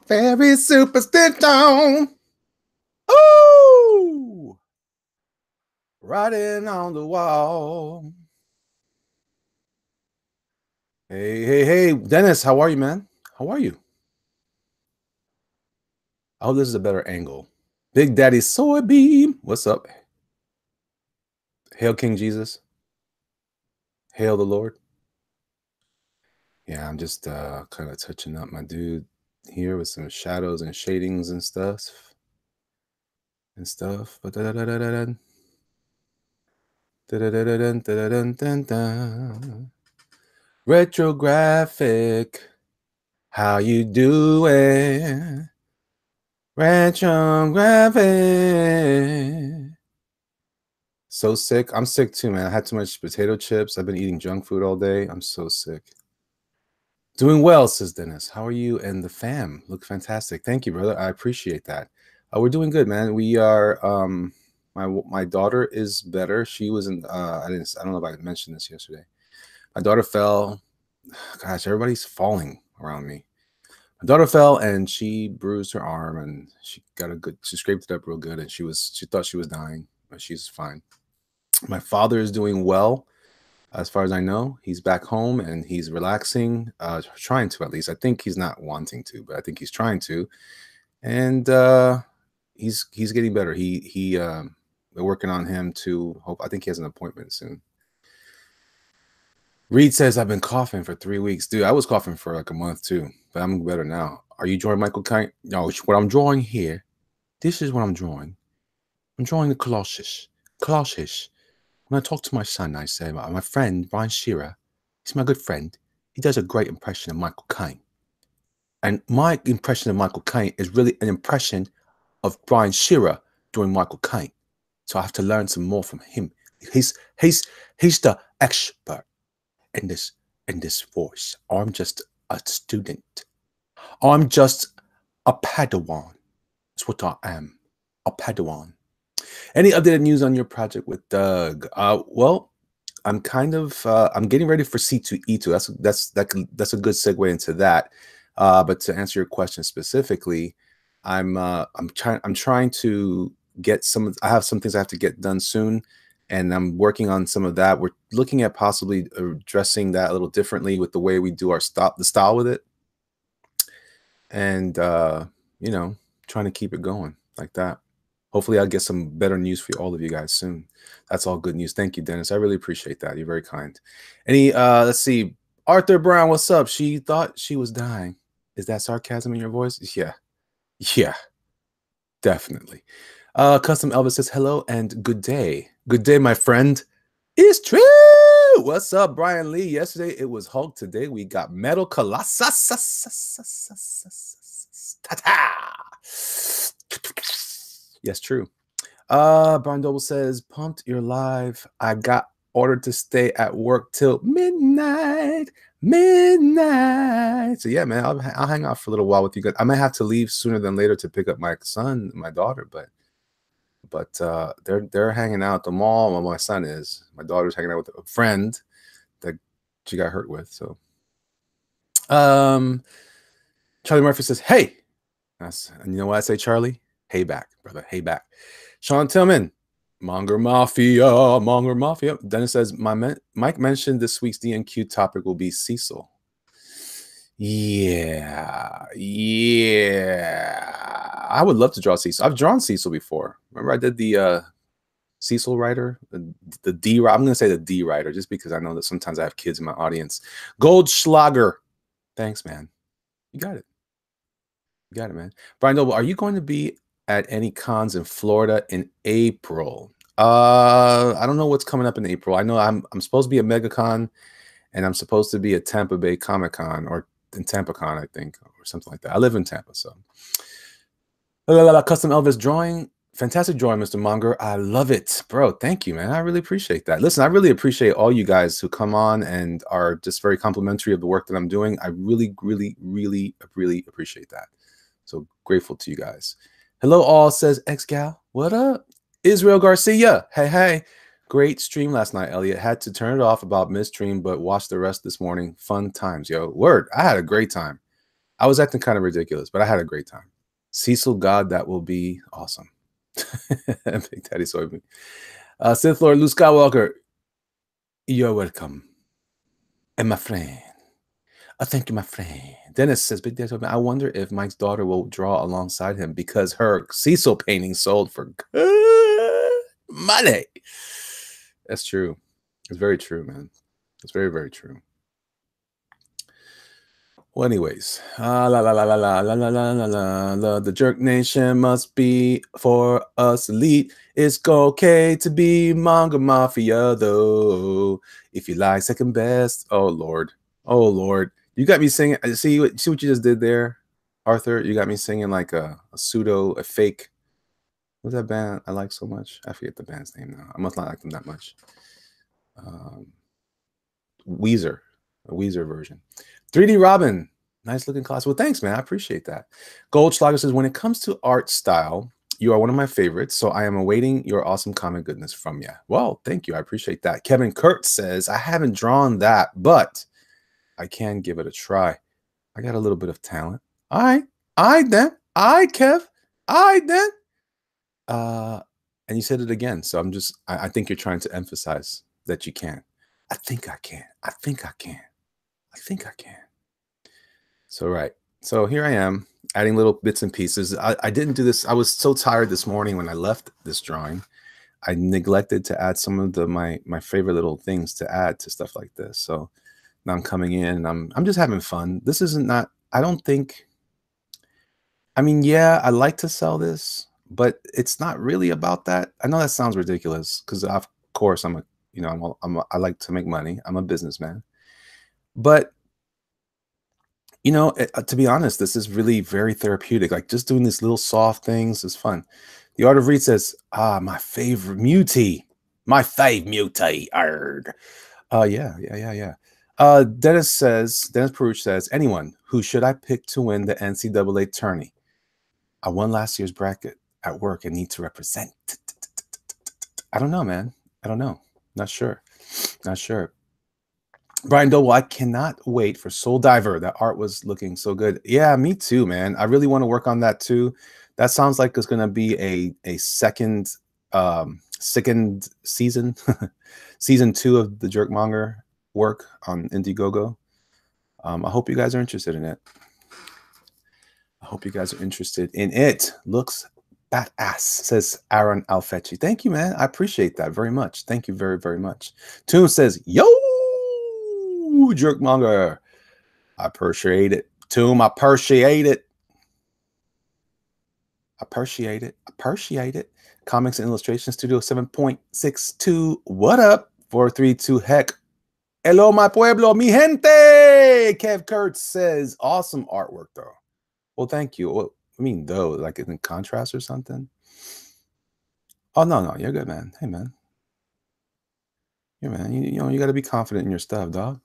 Very superstition. Ooh, writing on the wall. Hey, Dennis, how are you, man? How are you? I hope this is a better angle. Big Daddy Soybean, what's up? Hail King Jesus. Hail the Lord. Yeah, I'm just kind of touching up my dude here with some shadows and shadings and stuff. Retrographic, how you doing? Retrographic. So sick. I'm sick too, man. I had too much potato chips. I've been eating junk food all day. I'm so sick. Doing well, says Dennis. How are you and the fam? Look fantastic. Thank you, brother. I appreciate that. We're doing good, man. We are. My daughter is better. She was in. I don't know if I mentioned this yesterday. My daughter fell. Gosh, everybody's falling around me. My daughter fell and she bruised her arm and she scraped it up real good and she thought she was dying, but she's fine. My father is doing well. As far as I know, he's back home and he's relaxing, trying to at least. I think he's not wanting to, but I think he's trying to. And he's getting better. We're working on him to hope. I think he has an appointment soon. Reed says, I've been coughing for 3 weeks. Dude, I was coughing for like a month too, but I'm better now. Are you drawing Michael Kite? No, what I'm drawing here, this is what I'm drawing. I'm drawing the Colossus. Colossus. When I talk to my son, I say, my friend, Brian Shearer, he's my good friend. He does a great impression of Michael Caine. And my impression of Michael Caine is really an impression of Brian Shearer doing Michael Caine. So I have to learn some more from him. He's the expert in this voice. I'm just a student. I'm just a Padawan. That's what I am. A Padawan. Any updated news on your project with Doug? Well, I'm kind of I'm getting ready for C2E2. That's a good segue into that. But to answer your question specifically, I'm trying to get I have some things I have to get done soon, and I'm working on some of that. We're looking at possibly addressing that a little differently with the way we do the style with it, and you know, trying to keep it going like that. Hopefully I'll get some better news for all of you guys soon. That's all good news. Thank you, Dennis. I really appreciate that. You're very kind. Let's see. Arthur Brown, what's up? She thought she was dying. Is that sarcasm in your voice? Yeah. Yeah. Definitely. Custom Elvis says, hello and good day. Good day, my friend. It's true. What's up, Brian Lee? Yesterday it was Hulk. Today we got Metal Colossus. Ta-ta! Yes, true. Brian Doble says, pumped, you're live. I got ordered to stay at work till midnight. So yeah, man, I'll hang out for a little while with you guys. I might have to leave sooner than later to pick up my son and my daughter, but they're hanging out at the mall. Well, my son is. My daughter's hanging out with a friend that she got hurt with. So Charlie Murphy says, hey. And you know what I say, Charlie? Hey back, brother. Hey back. Sean Tillman, Monger Mafia. Dennis says, Mike mentioned this week's DNQ topic will be Cecil. Yeah. I would love to draw Cecil. I've drawn Cecil before. Remember I did the Cecil writer, the D. I'm going to say the D writer, just because I know that sometimes I have kids in my audience. Goldschlager. Thanks, man. You got it. You got it, man. Brian Noble, are you going to be at any cons in Florida in April? I don't know what's coming up in April. I know I'm supposed to be at MegaCon, and I'm supposed to be at Tampa Bay Comic Con, or in TampaCon, I think, or something like that. I live in Tampa, so. Custom Elvis drawing. Fantastic drawing, Mr. Monger. I love it, bro. Thank you, man. I really appreciate that. Listen, I really appreciate all you guys who come on and are just very complimentary of the work that I'm doing. I really, really, really, really appreciate that. So grateful to you guys. Hello, all, says X-Gal. What up? Israel Garcia. Hey, hey. Great stream last night, Elliot. Had to turn it off about midstream, but watched the rest this morning. Fun times, yo. Word. I had a great time. I was acting kind of ridiculous, but I had a great time. Cecil God, that will be awesome. Big Daddy Soybean. Sith Lord Luke Skywalker, you're welcome. And my friend. Thank you, my friend. Dennis says, Big Daddy Soybean, I wonder if Mike's daughter will draw alongside him because her Cecil painting sold for good money. That's true. It's very true, man. It's very, very true. Well, anyways, the Jerk Nation must be for us elite. It's okay to be manga mafia, though. If you like second best, oh Lord, you got me singing. See what you just did there, Arthur. You got me singing like a fake. What's that band I like so much? I forget the band's name now. I must not like them that much. Weezer, a Weezer version. 3D Robin, nice looking class. Well, thanks, man. I appreciate that. Goldschlager says, when it comes to art style, you are one of my favorites, so I am awaiting your awesome comic goodness from you. Well, thank you. I appreciate that. Kevin Kurtz says, I haven't drawn that, but I can give it a try. I got a little bit of talent. All right, then. Kev. Then. And you said it again, so I think you're trying to emphasize that you can. I think I can. So, right. So here I am adding little bits and pieces. I didn't do this. I was so tired this morning when I left this drawing. I neglected to add some of my favorite little things to add to stuff like this. So now I'm coming in and I'm just having fun. This isn't not, I don't think, I mean, yeah, I like to sell this, but it's not really about that. I know that sounds ridiculous because of course I like to make money. I'm a businessman. But, to be honest, this is really very therapeutic. Like just doing these little soft things is fun. The Art of Reed says, my favorite Mutie. My fave Mutie. Yeah. Dennis Peruch says, anyone who should I pick to win the NCAA tourney? I won last year's bracket at work and need to represent. I don't know, man. I don't know. Not sure. Brian Doble, I cannot wait for Soul Diver. That art was looking so good. Yeah, me too, man. I really want to work on that too. That sounds like it's going to be a second season, season 2 of the Jerkmonger work on Indiegogo. I hope you guys are interested in it. Looks badass, says Aaron Alfecci. Thank you, man. I appreciate that very much. Thank you very, very much. Toon says, yo, Jerkmonger. I appreciate it. Toon, I appreciate it. Comics and Illustration Studio 7.62. What up? 432 heck. Hello, my pueblo, mi gente. Kev Kurtz says, awesome artwork, though. Well, thank you. Well, I mean, though, like in contrast or something. Oh, no, you're good, man. Hey, man. Yeah, man. You got to be confident in your stuff, dog.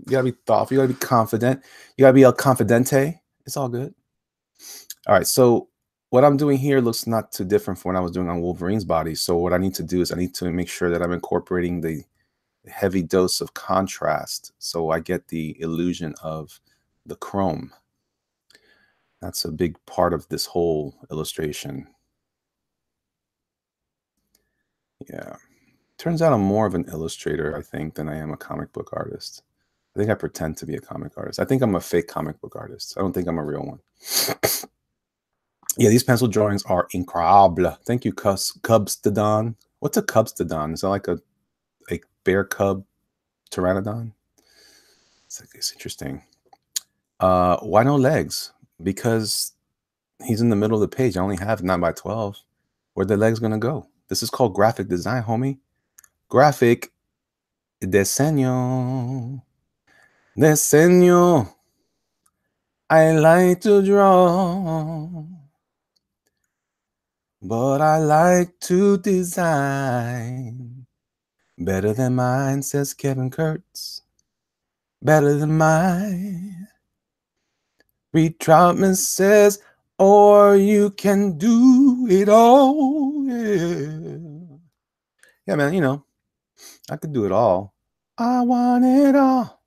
You got to be thoughtful. You got to be confident. You got to be el confidente. It's all good. All right. So what I'm doing here looks not too different from what I was doing on Wolverine's body. So what I need to do is I need to make sure that I'm incorporating the heavy dose of contrast so I get the illusion of the chrome. That's a big part of this whole illustration. Yeah. Turns out I'm more of an illustrator, I think, than I am a comic book artist. I think I pretend to be a comic artist. I think I'm a fake comic book artist. I don't think I'm a real one. Yeah, these pencil drawings are incredible. Thank you, Cubstodon. What's a Cubstodon? Is that like a bear cub pteranodon? It's interesting. Why no legs? Because he's in the middle of the page. I only have 9x12. Where the legs gonna go? This is called graphic design, homie. Graphic diseño. I like to draw, but I like to design. Better than mine, says Kevin Kurtz. Better than mine. Reed Troutman says, or you can do it all. Yeah, yeah, man. You know, I could do it all. I want it all.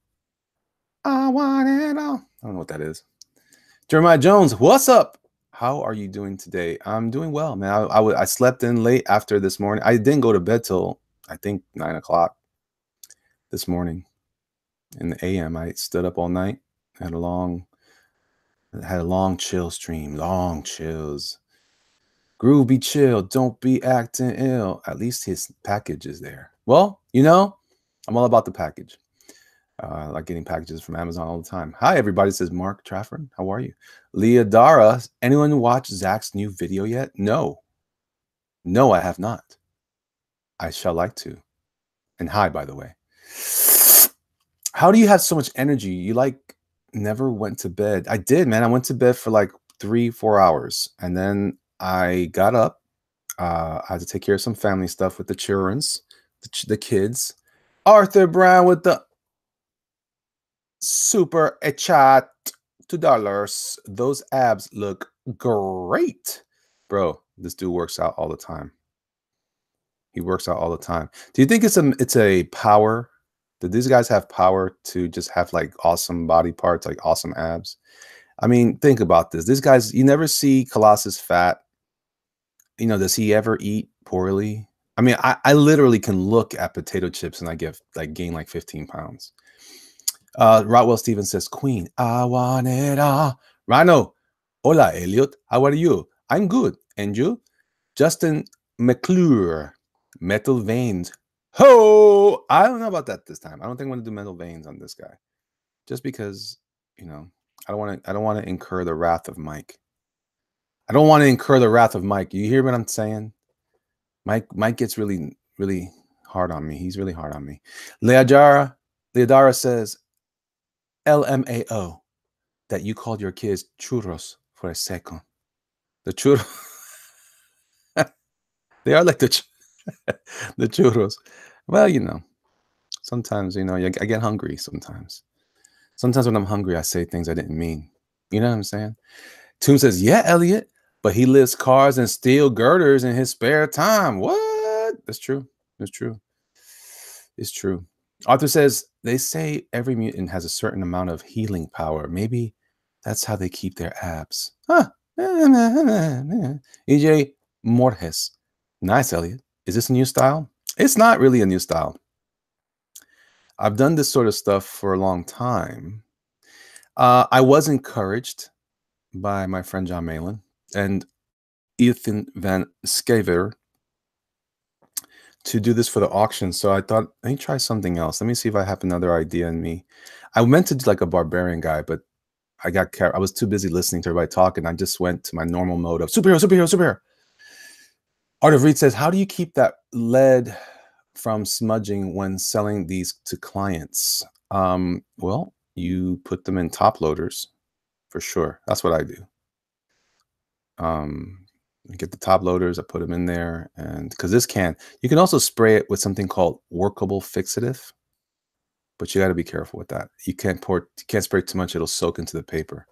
I want it all. I don't know what that is. Jeremiah Jones, what's up? How are you doing today? I'm doing well, man. I slept in late after this morning. I didn't go to bed till I think 9 o'clock this morning in the AM. I stood up all night. Had a long chill stream. Long chills. Groove be chill. Don't be acting ill. At least his package is there. Well, you know, I'm all about the package. I like getting packages from Amazon all the time. Hi, everybody, says Mark Trafford. How are you? Leah Dara, anyone watch Zach's new video yet? No. No, I have not. I shall like to. And hi, by the way. How do you have so much energy? You like never went to bed. I did, man. I went to bed for like 3-4 hours. And then I got up. I had to take care of some family stuff with the childrens, the kids. Arthur Brown with the super chat $2. Those abs look great, bro. This dude works out all the time. He works out all the time. Do you think it's a power? Do these guys have power to just have like awesome body parts, like awesome abs? I mean, think about this. These guys, you never see Colossus fat. You know, does he ever eat poorly? I mean, I literally can look at potato chips and I get like gain like 15 pounds. Rodwell Stevens says, Queen, I want it all. Rhino, hola, Elliot. How are you? I'm good. And you? Justin McClure, Metal Veins. Ho! I don't know about that this time. I don't think I'm going to do Metal Veins on this guy. Just because, you know, I don't want to incur the wrath of Mike. I don't want to incur the wrath of Mike. You hear what I'm saying? Mike gets really, really hard on me. He's really hard on me. Leodara says, LMAO, that you called your kids churros for a second. The churros, they are like the churros. Well, you know, sometimes, you know, I get hungry sometimes. Sometimes when I'm hungry, I say things I didn't mean. You know what I'm saying? Toon says, yeah, Elliot, but he lifts cars and steel girders in his spare time. What? That's true. That's true. It's true. Arthur says, they say every mutant has a certain amount of healing power. Maybe that's how they keep their abs. Huh. EJ Morges. Nice, Elliot. Is this a new style? It's not really a new style. I've done this sort of stuff for a long time. I was encouraged by my friend John Malin and Ethan Van Scaver to do this for the auction. So I thought, let me try something else. Let me see if I have another idea in me. I meant to do like a barbarian guy, but I was too busy listening to everybody talk, and I just went to my normal mode of superhero. Art of Reed says, how do you keep that lead from smudging when selling these to clients? Well, you put them in top loaders for sure. That's what I do. Get the top loaders, I put them in there, and because you can also spray it with something called workable fixative, but you got to be careful with that. You can't spray too much; it'll soak into the paper.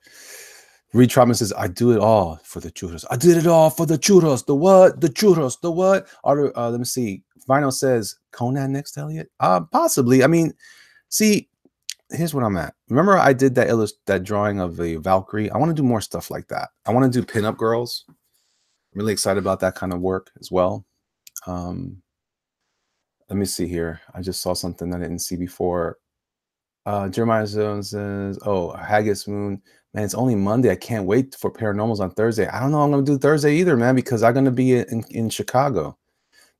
Reed Trotman says, I do it all for the churros. I did it all for the churros. The what? The churros. The what? Let me see. Vino says, Conan next, Elliot? Possibly. I mean, see, here's what I'm at. Remember I did that drawing of the Valkyrie? I want to do more stuff like that. I want to do pinup girls. I'm really excited about that kind of work as well. Let me see here. I just saw something that I didn't see before. Jeremiah Jones says, oh, Haggis Moon. Man, it's only Monday. I can't wait for Paranormals on Thursday. I don't know I'm going to do Thursday either, man, because I'm going to be in Chicago.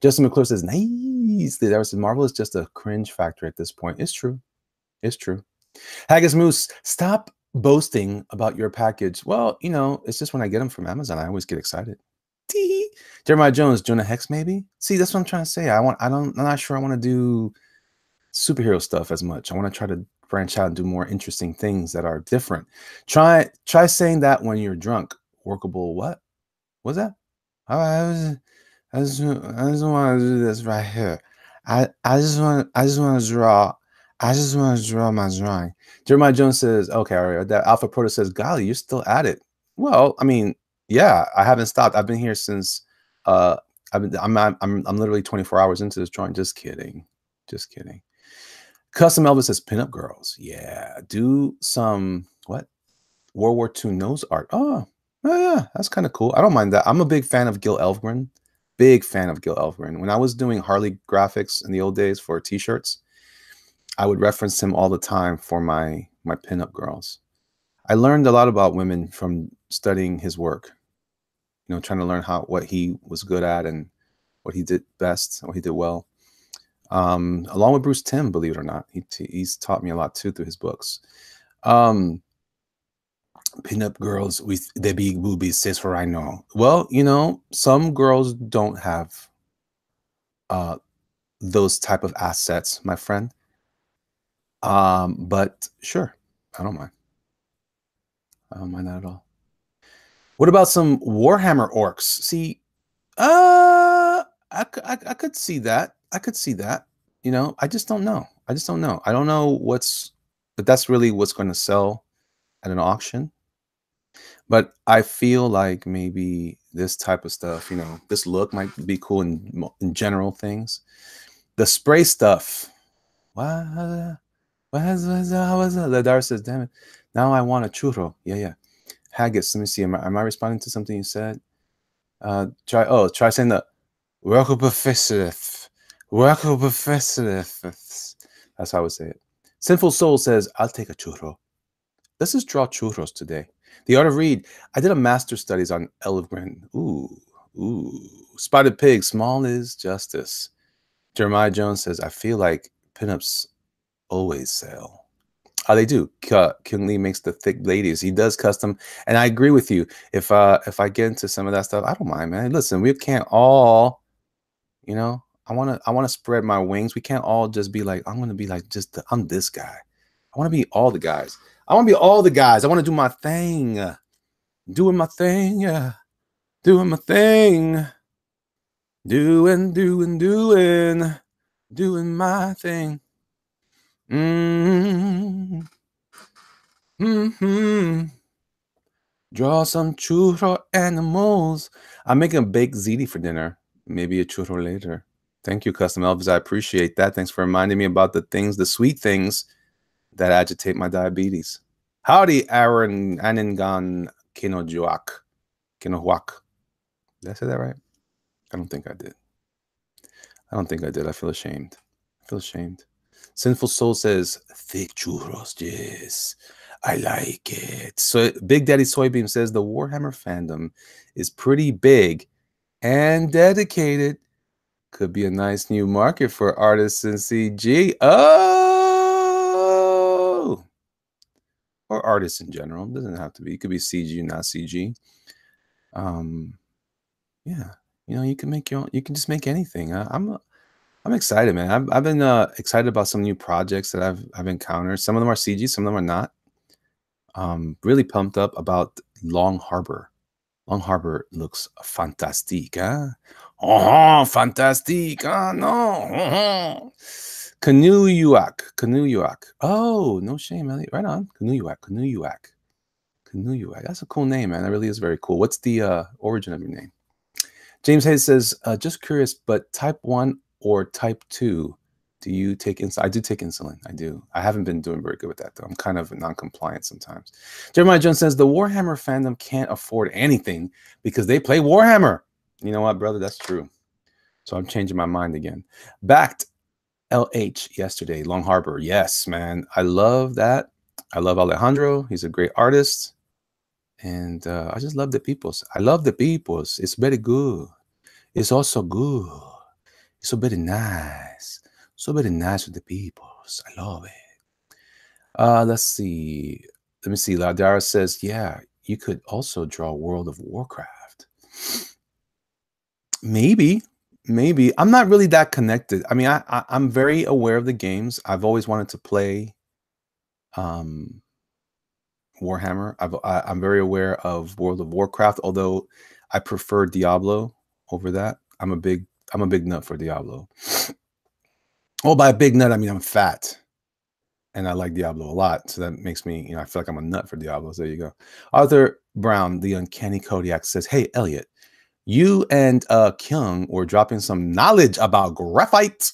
Justin McClure says, nice. There was Marvel is just a cringe factor at this point. It's true. It's true. Haggis Moose, stop boasting about your package. Well, you know, it's just when I get them from Amazon, I always get excited. Tee. Jeremiah Jones, Jonah Hex, maybe. See, that's what I'm trying to say. I'm not sure I want to do superhero stuff as much. I want to try to branch out and do more interesting things that are different. Try saying that when you're drunk. Workable what? What's that? I just want to do this right here. I just want to draw. I just want to draw my drawing. Jeremiah Jones says, okay, all right. That Alpha Proto says, golly, you're still at it. Well, I mean, Yeah, I haven't stopped. I've been here since uh I'm literally 24 hours into this drawing. Just kidding. Just kidding. Custom Elvis says pinup girls. Yeah. Do some what? World War II nose art. Oh yeah, that's kind of cool. I don't mind that. I'm a big fan of Gil Elfgren. Big fan of Gil Elfgren. When I was doing Harley graphics in the old days for t-shirts, I would reference him all the time for my pinup girls. I learned a lot about women from studying his work. You know, trying to learn what he was good at and what he did best, what he did well. Along with Bruce Timm, believe it or not, he's taught me a lot too through his books. Pinup girls with the big boobies, says for I know. Well, you know, some girls don't have those type of assets, my friend. But sure, I don't mind. I don't mind that at all. What about some Warhammer orcs? See, I could see that. I could see that. You know, I just don't know. I just don't know. I don't know but that's really what's going to sell at an auction. But I feel like maybe this type of stuff, you know, this look might be cool in general things. The spray stuff. What? The Dar says, damn it. Now I want a churro. Yeah. Haggis, let me see. Am I responding to something you said? Try saying the work professor. Work professor. That's how I would say it. Sinful Soul says, I'll take a churro. Let's just draw churros today. The Art of Read. I did a master's studies on Elfgren. Ooh. Spotted Pig. Small is justice. Jeremiah Jones says, I feel like pinups always sell. They do. King Lee makes the thick ladies. He does custom, and I agree with you. If I get into some of that stuff, I don't mind, man. Listen, we can't all, you know. I wanna spread my wings. We can't all just be like, I'm gonna be like I'm this guy. I want to be all the guys. I want to be all the guys. I want to do my thing, doing my thing, yeah, doing my thing, doing my thing. Draw some churro animals. I'm making a baked ziti for dinner. Maybe a churro later. Thank you, Custom Elvis. I appreciate that. Thanks for reminding me about the sweet things that agitate my diabetes. Howdy, Aaron Aningan Kinojuak. Kinohuak. Did I say that right? I don't think I did. I feel ashamed. Sinful Soul says, thick churros, yes. I like it. So Big Daddy Soybeam says the Warhammer fandom is pretty big and dedicated. Could be a nice new market for artists in CG. Oh! Or artists in general. It doesn't have to be. It could be CG, not CG. Yeah. You know, you can make your own, you can just make anything. I'm excited, man. I've been excited about some new projects that I've encountered. Some of them are CG, some of them are not. Really pumped up about Long Harbor. Long Harbor looks fantastic, huh? Oh, fantastic. Oh, no. Canoe-Uak. Oh, no shame, Elliot. Right on. Canoe-Uak. That's a cool name, man. That really is very cool. What's the origin of your name? James Hayes says, just curious, but type 1 or type 2, do you take insulin? I do take insulin. I do. I haven't been doing very good with that, though. I'm kind of non-compliant sometimes. Jeremiah Jones says, the Warhammer fandom can't afford anything because they play Warhammer. You know what, brother? That's true. So I'm changing my mind again. Backed LH yesterday, Long Harbor. Yes, man. I love that. I love Alejandro. He's a great artist. And I just love the peoples. I love the peoples. It's very good. It's also good. It's so very nice. So very nice with the peoples. I love it. Let's see. Let me see. Ladara says, yeah, you could also draw World of Warcraft. Maybe. I'm not really that connected. I mean, I'm very aware of the games. I've always wanted to play Warhammer. I'm very aware of World of Warcraft, although I prefer Diablo over that. I'm a big nut for Diablo. Oh, by a big nut, I mean I'm fat, and I like Diablo a lot. So that makes me, I feel like I'm a nut for Diablo. So there you go. Arthur Brown, the uncanny Kodiak, says, "Hey, Elliot, you and Kyung were dropping some knowledge about graphite.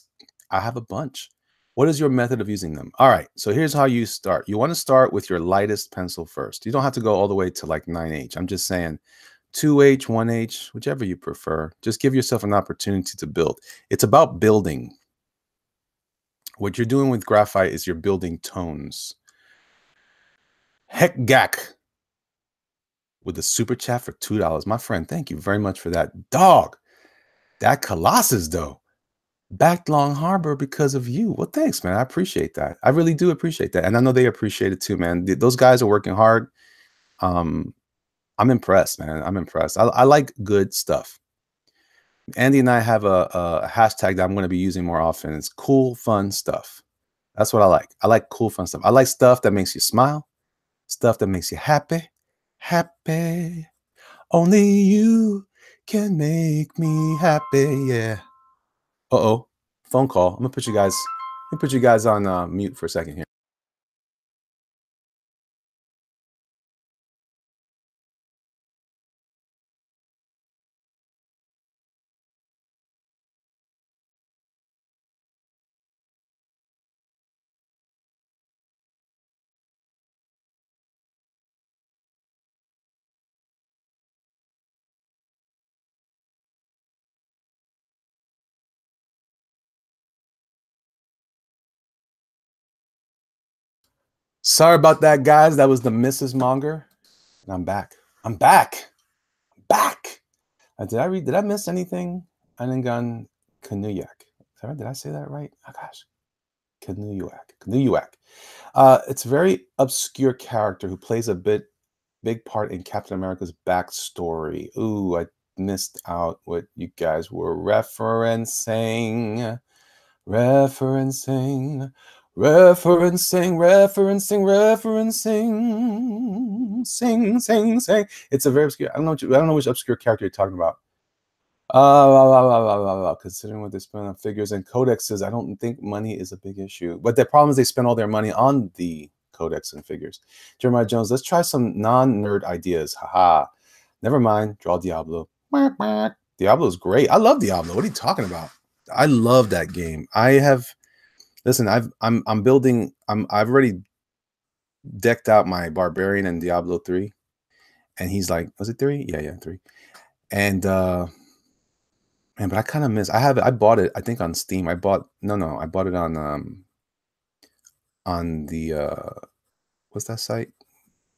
I have a bunch. What is your method of using them?" All right, so here's how you start. You want to start with your lightest pencil first. You don't have to go all the way to like 9H. I'm just saying 2H, 1H, whichever you prefer. Just give yourself an opportunity to build. It's about building. What you're doing with graphite is you're building tones. Heck Gak with the super chat for $2. My friend, thank you very much for that. Dog, that Colossus, though, backed Long Harbor because of you. Well, thanks, man. I appreciate that. I really do appreciate that. And I know they appreciate it too, man. Those guys are working hard. I'm impressed, man. I'm impressed. I like good stuff. Andy and I have a hashtag that I'm going to be using more often. It's cool, fun stuff. That's what I like. I like cool, fun stuff. I like stuff that makes you smile, stuff that makes you happy. Happy. Only you can make me happy. Yeah. Uh-oh. Phone call. I'm gonna put you guys on mute for a second here. Sorry about that, guys. That was the Mrs. Monger. And I'm back. I'm back. I'm back. Did I miss anything? Anangan Kanuyak. Did I say that right? Oh gosh. Kanuyak. It's a very obscure character who plays a big part in Captain America's backstory. Ooh, I missed out what you guys were referencing. Sing. It's a very obscure. I don't know which obscure character you're talking about. Considering what they spend on figures and codexes, I don't think money is a big issue. But the problem is they spend all their money on the codex and figures. Jeremiah Jones, let's try some non-nerd ideas. Haha. Never mind. Draw Diablo. Diablo is great. I love Diablo. What are you talking about? I love that game. Listen, I've already decked out my barbarian in Diablo 3. And he's like, was it 3? Yeah, 3. And man, but I kind of miss. I bought it, I think, on Steam. I bought it on the what's that site?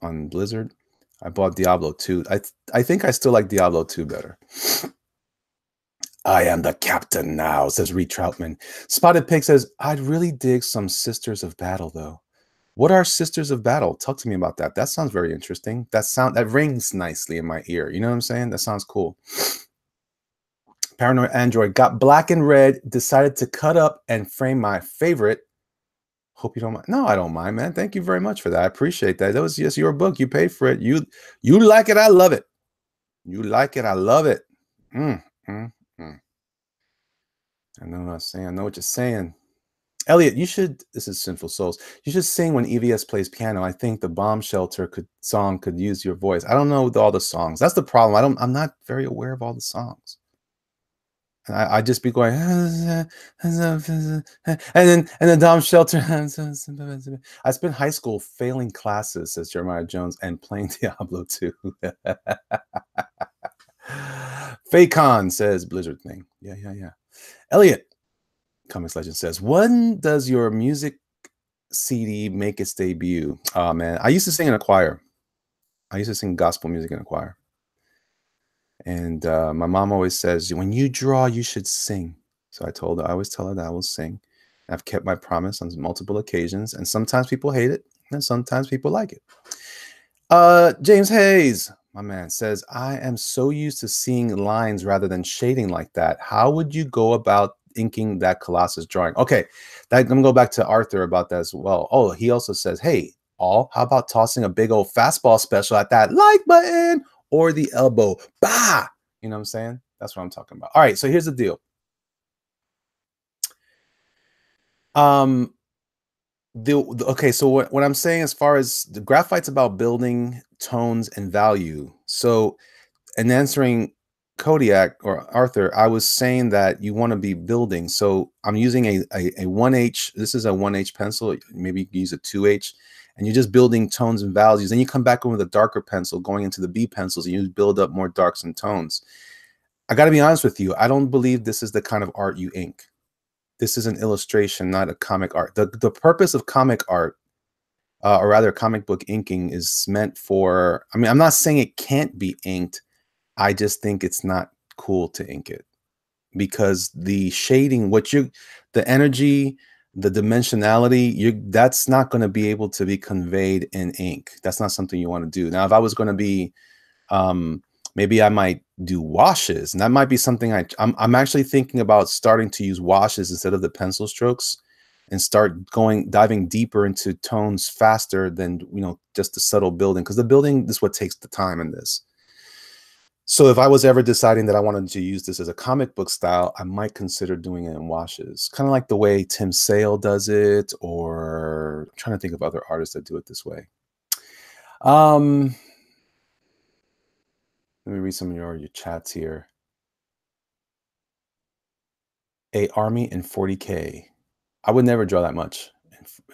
On Blizzard. I bought Diablo 2. I think I still like Diablo 2 better. I am the captain now, says Reed Troutman. Spotted Pig says, I'd really dig some Sisters of Battle, though. What are Sisters of Battle? Talk to me about that. That sounds very interesting. That rings nicely in my ear. You know what I'm saying? That sounds cool. Paranoid Android got black and red, decided to cut up and frame my favorite. Hope you don't mind. No, I don't mind, man. Thank you very much for that. I appreciate that. That was just your book. You paid for it. You like it. I love it. You like it. I love it. I know what I'm saying. I know what you're saying. Elliot, you should, this is Sinful Souls, you should sing when EVS plays piano. I think the Bomb Shelter song could use your voice. I don't know all the songs. That's the problem. I'm not very aware of all the songs. I just be going, and then Bomb Shelter. I spent high school failing classes, says Jeremiah Jones, and playing Diablo 2. Fakon says Blizzard thing. Yeah. Elliot, Comics Legend says, when does your music CD make its debut? Oh man, I used to sing in a choir. I used to sing gospel music in a choir. And my mom always says, when you draw, you should sing. So I always tell her that I will sing. I've kept my promise on multiple occasions. And sometimes people hate it. And sometimes people like it. James Hayes, my man, says, I am so used to seeing lines rather than shading like that. How would you go about inking that Colossus drawing? Okay, I'm going to go back to Arthur about that as well. Oh, he also says, hey, how about tossing a big old fastball special at that like button or the elbow? Bah! You know what I'm saying? That's what I'm talking about. All right, so here's the deal. Okay, so what I'm saying as far as the graphite's about building tones and value. So in answering Kodiak or Arthur, I was saying that you want to be building. So I'm using a 1H. This is a 1H pencil. Maybe you can use a 2H, and you're just building tones and values. Then you come back in with a darker pencil going into the B pencils, and you build up more darks and tones. I got to be honest with you. I don't believe this is the kind of art you ink. This is an illustration, not a comic art. The purpose of comic art, or rather comic book inking, is meant for, I mean, I'm not saying it can't be inked. I just think it's not cool to ink it because the shading, the energy, the dimensionality, that's not going to be able to be conveyed in ink. That's not something you want to do. Now, if I was going to be, um, maybe I might do washes, and that might be something I'm actually thinking about starting to use washes instead of the pencil strokes, and start diving deeper into tones faster than, just the subtle building, because the building is what takes the time in this. So if I was ever deciding that I wanted to use this as a comic book style, I might consider doing it in washes, kind of like the way Tim Sale does it, or I'm trying to think of other artists that do it this way. Let me read some of your chats here. A army in 40K. I would never draw that much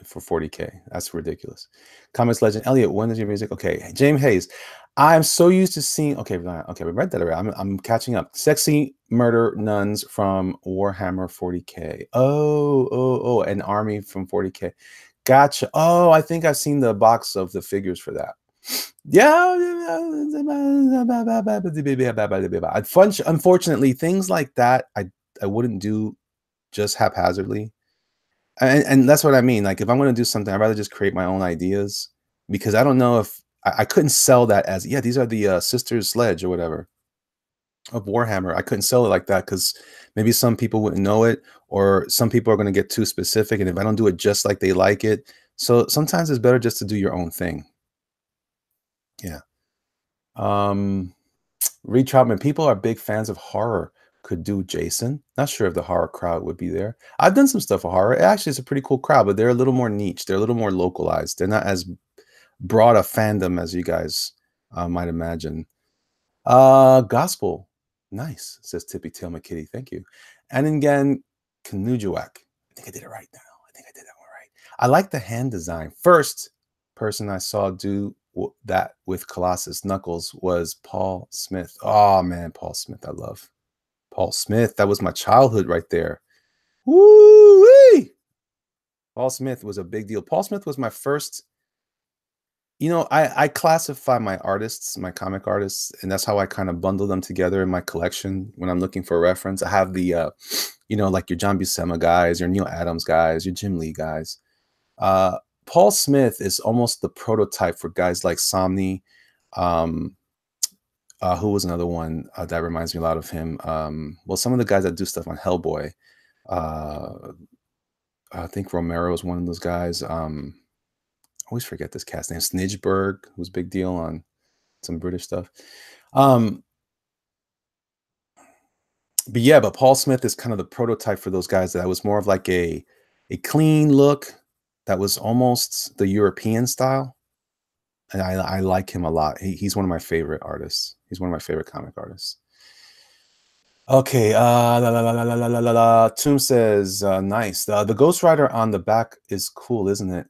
for 40K. That's ridiculous. Comics legend Elliot, when is your music? Okay, James Hayes. I'm so used to seeing. Okay, we read that already. I'm catching up. Sexy murder nuns from Warhammer 40K. Oh, an army from 40K. Gotcha. Oh, I think I've seen the box of the figures for that. Yeah. Unfortunately, things like that I wouldn't do just haphazardly. And that's what I mean. Like, if I'm going to do something, I'd rather just create my own ideas, because I don't know if I couldn't sell that as, yeah, these are the Sisters Sledge or whatever of Warhammer. I couldn't sell it like that because maybe some people wouldn't know it, or some people are going to get too specific. And if I don't do it just like they like it, so sometimes it's better just to do your own thing. Yeah. Reed Troutman, people are big fans of horror. Could do Jason. Not sure if the horror crowd would be there. I've done some stuff for horror. Actually, it's a pretty cool crowd, but they're a little more niche. They're a little more localized. They're not as broad a fandom as you guys might imagine. Gospel. Nice, says Tippy Tail McKitty. Thank you. And again, Kanujuak. I think I did it right now. I think I did that one right. I like the hand design. First person I saw do that with Colossus Knuckles was Paul Smith. Oh man, Paul Smith, I love Paul Smith. That was my childhood right there. Woo-wee! Paul Smith was a big deal. Paul Smith was my first. I classify my artists, my comic artists, and that's how I kind of bundle them together in my collection when I'm looking for a reference. I have the, like your John Buscema guys, your Neil Adams guys, your Jim Lee guys. Paul Smith is almost the prototype for guys like Somni. Who was another one that reminds me a lot of him? Well, some of the guys that do stuff on Hellboy. I think Romero is one of those guys. Always forget this cast name. Snidgeberg, who's a big deal on some British stuff. But Paul Smith is kind of the prototype for those guys. That was more of like a clean look that was almost the European style. And I like him a lot. He's one of my favorite artists. He's one of my favorite comic artists. Okay, Tomb says, nice. The Ghost Rider on the back is cool, isn't it?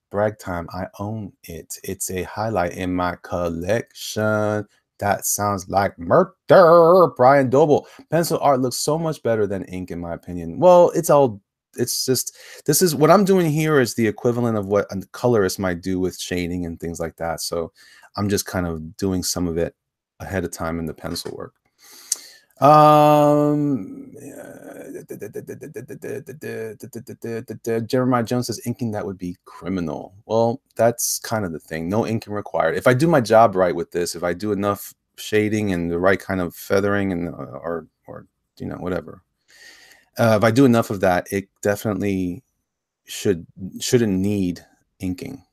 Brag time. I own it. It's a highlight in my collection. That sounds like murder. Brian Doble. Pencil art looks so much better than ink, in my opinion. Well, it's just, this is what I'm doing here is the equivalent of what a colorist might do with shading and things like that. So I'm just kind of doing some of it ahead of time in the pencil work. Jeremiah Jones says inking that would be criminal. Well, that's kind of the thing. No inking required. If I do my job right with this, if I do enough shading and the right kind of feathering and or whatever, if I do enough of that, it definitely shouldn't need inking,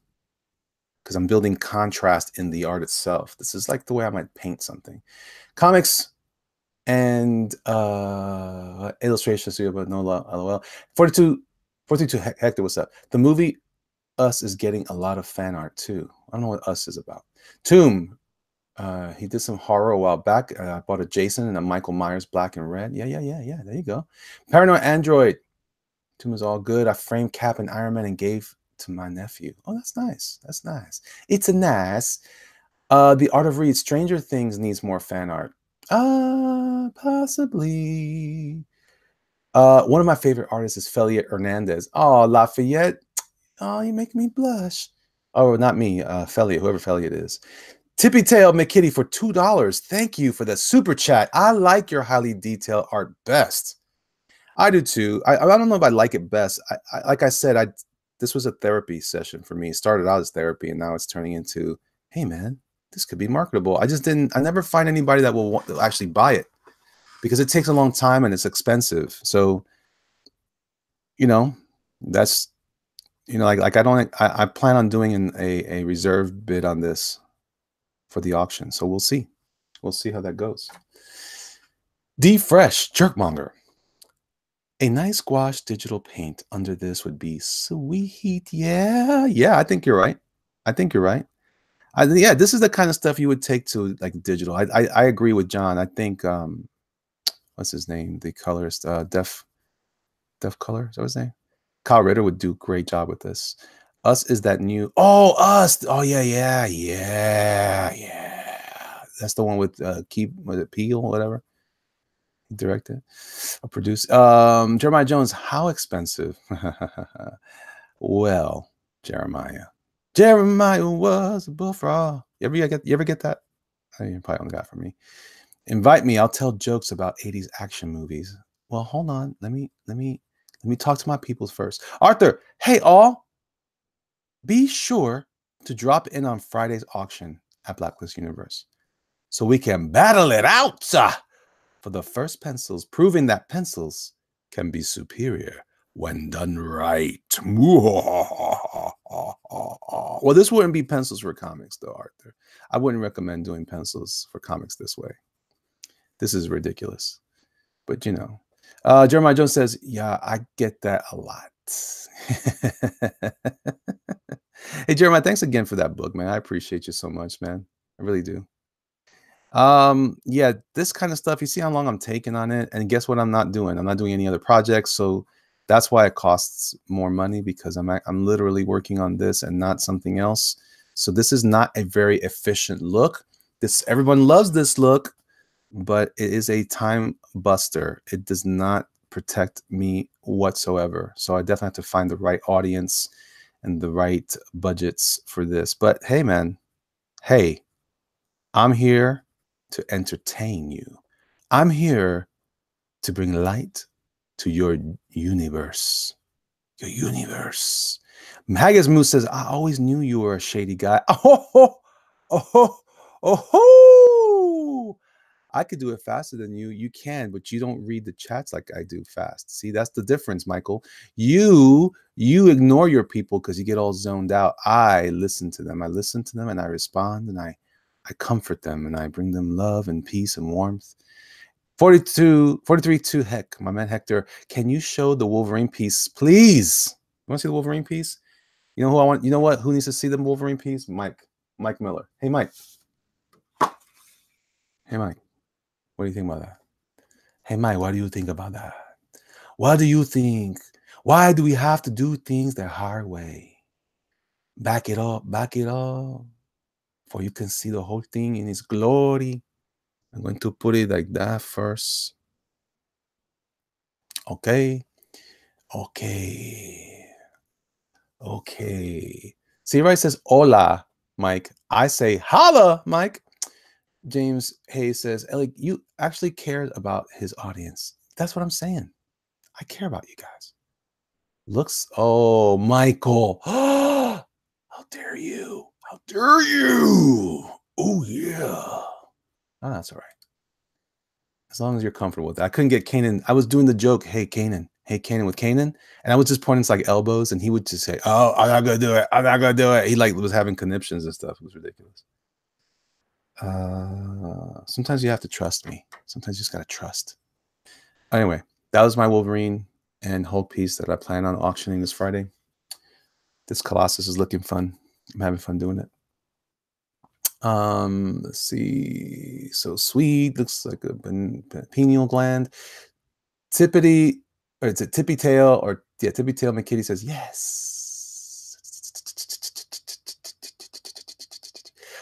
because I'm building contrast in the art itself. This is like the way I might paint something. Comics and illustration studio, but no lol. 42 Hector, what's up? The movie Us is getting a lot of fan art too. I don't know what Us is about. Tomb, he did some horror a while back. I bought a Jason and a Michael Myers black and red. Yeah. There you go. Paranoid Android. Tomb is all good. I framed Cap and Iron Man and gave to my nephew. Oh, that's nice. That's nice. It's a nice. The Art of Read. Stranger Things needs more fan art. Possibly. One of my favorite artists is Feliet Hernandez. Oh, Lafayette. Oh, you make me blush. Oh, not me. Feliet, whoever Feliet is. Tippy Tail McKitty for $2. Thank you for the super chat. I like your highly detailed art best. I do too. I don't know if I like it best. Like I said, this was a therapy session for me. It started out as therapy, and now it's turning into, hey man, this could be marketable. I never find anybody that will actually buy it because it takes a long time and it's expensive. So, that's, I plan on doing a reserve bid on this for the auction. So we'll see. We'll see how that goes. D Fresh Jerkmonger. A nice gouache digital paint under this would be sweet. Yeah, I think you're right. Yeah, this is the kind of stuff you would take to like digital. I agree with John. I think what's his name? The colorist, Def Color. Is that his name? Kyle Ritter would do a great job with this. Us is that new. Oh, Us. Oh yeah. That's the one with Peel, whatever. Directed or produced. Jeremiah Jones, how expensive? Well, Jeremiah was a bullfrog. You ever get that? I mean, you probably only got it from me. Invite me, I'll tell jokes about 80s action movies. Well, hold on. Let me talk to my peoples first. Arthur, hey all. Be sure to drop in on Friday's auction at Blacklist Universe so we can battle it out for the first pencils, proving that pencils can be superior when done right. Well, this wouldn't be pencils for comics, though, Arthur. I wouldn't recommend doing pencils for comics this way. This is ridiculous. But, Jeremiah Jones says, yeah, I get that a lot. Hey, Jeremiah, thanks again for that book, man. I appreciate you so much, man. I really do. Yeah, this kind of stuff, you see how long I'm taking on it, and guess what I'm not doing? I'm not doing any other projects, so that's why it costs more money, because I'm literally working on this and not something else. So this is not a very efficient look. Everyone loves this look, but it is a time buster. It does not protect me whatsoever. So I definitely have to find the right audience and the right budgets for this. But hey, man, hey, I'm here to entertain you. I'm here to bring light to your universe. Your universe. Haggis Moose says, I always knew you were a shady guy. I could do it faster than you. You can, but you don't read the chats like I do fast. See, that's the difference, Michael. You ignore your people because you get all zoned out. I listen to them. And I respond, and I comfort them, and I bring them love and peace and warmth. 43-2, heck, my man Hector, can you show the Wolverine piece, please? You want to see the Wolverine piece? You know who I want? You know what? Who needs to see the Wolverine piece? Mike Miller. Hey, Mike. What do you think about that? Hey, Mike, what do you think about that? What do you think? Why do we have to do things the hard way? Back it up, for you can see the whole thing in its glory. I'm going to put it like that first. Okay. See, everybody says hola, Mike. I say holla, Mike. James Hayes says, Ellie, you actually cared about his audience. That's what I'm saying. I care about you guys. Oh, Michael. How dare you? Oh, yeah. Oh, that's all right. As long as you're comfortable with that. I couldn't get Kanan. I was doing the joke, hey, Kanan with Kanan. And I was just pointing to like elbows, and he would just say, oh, I'm not going to do it. He like was having conniptions and stuff. It was ridiculous. Sometimes you have to trust me. Sometimes you just got to trust. Anyway, that was my Wolverine and Hulk piece that I plan on auctioning this Friday. This Colossus is looking fun. I'm having fun doing it. Let's see. So sweet looks like a pineal gland. Tippity, or it's a tippy tail, or yeah, tippy tail. McKitty says yes.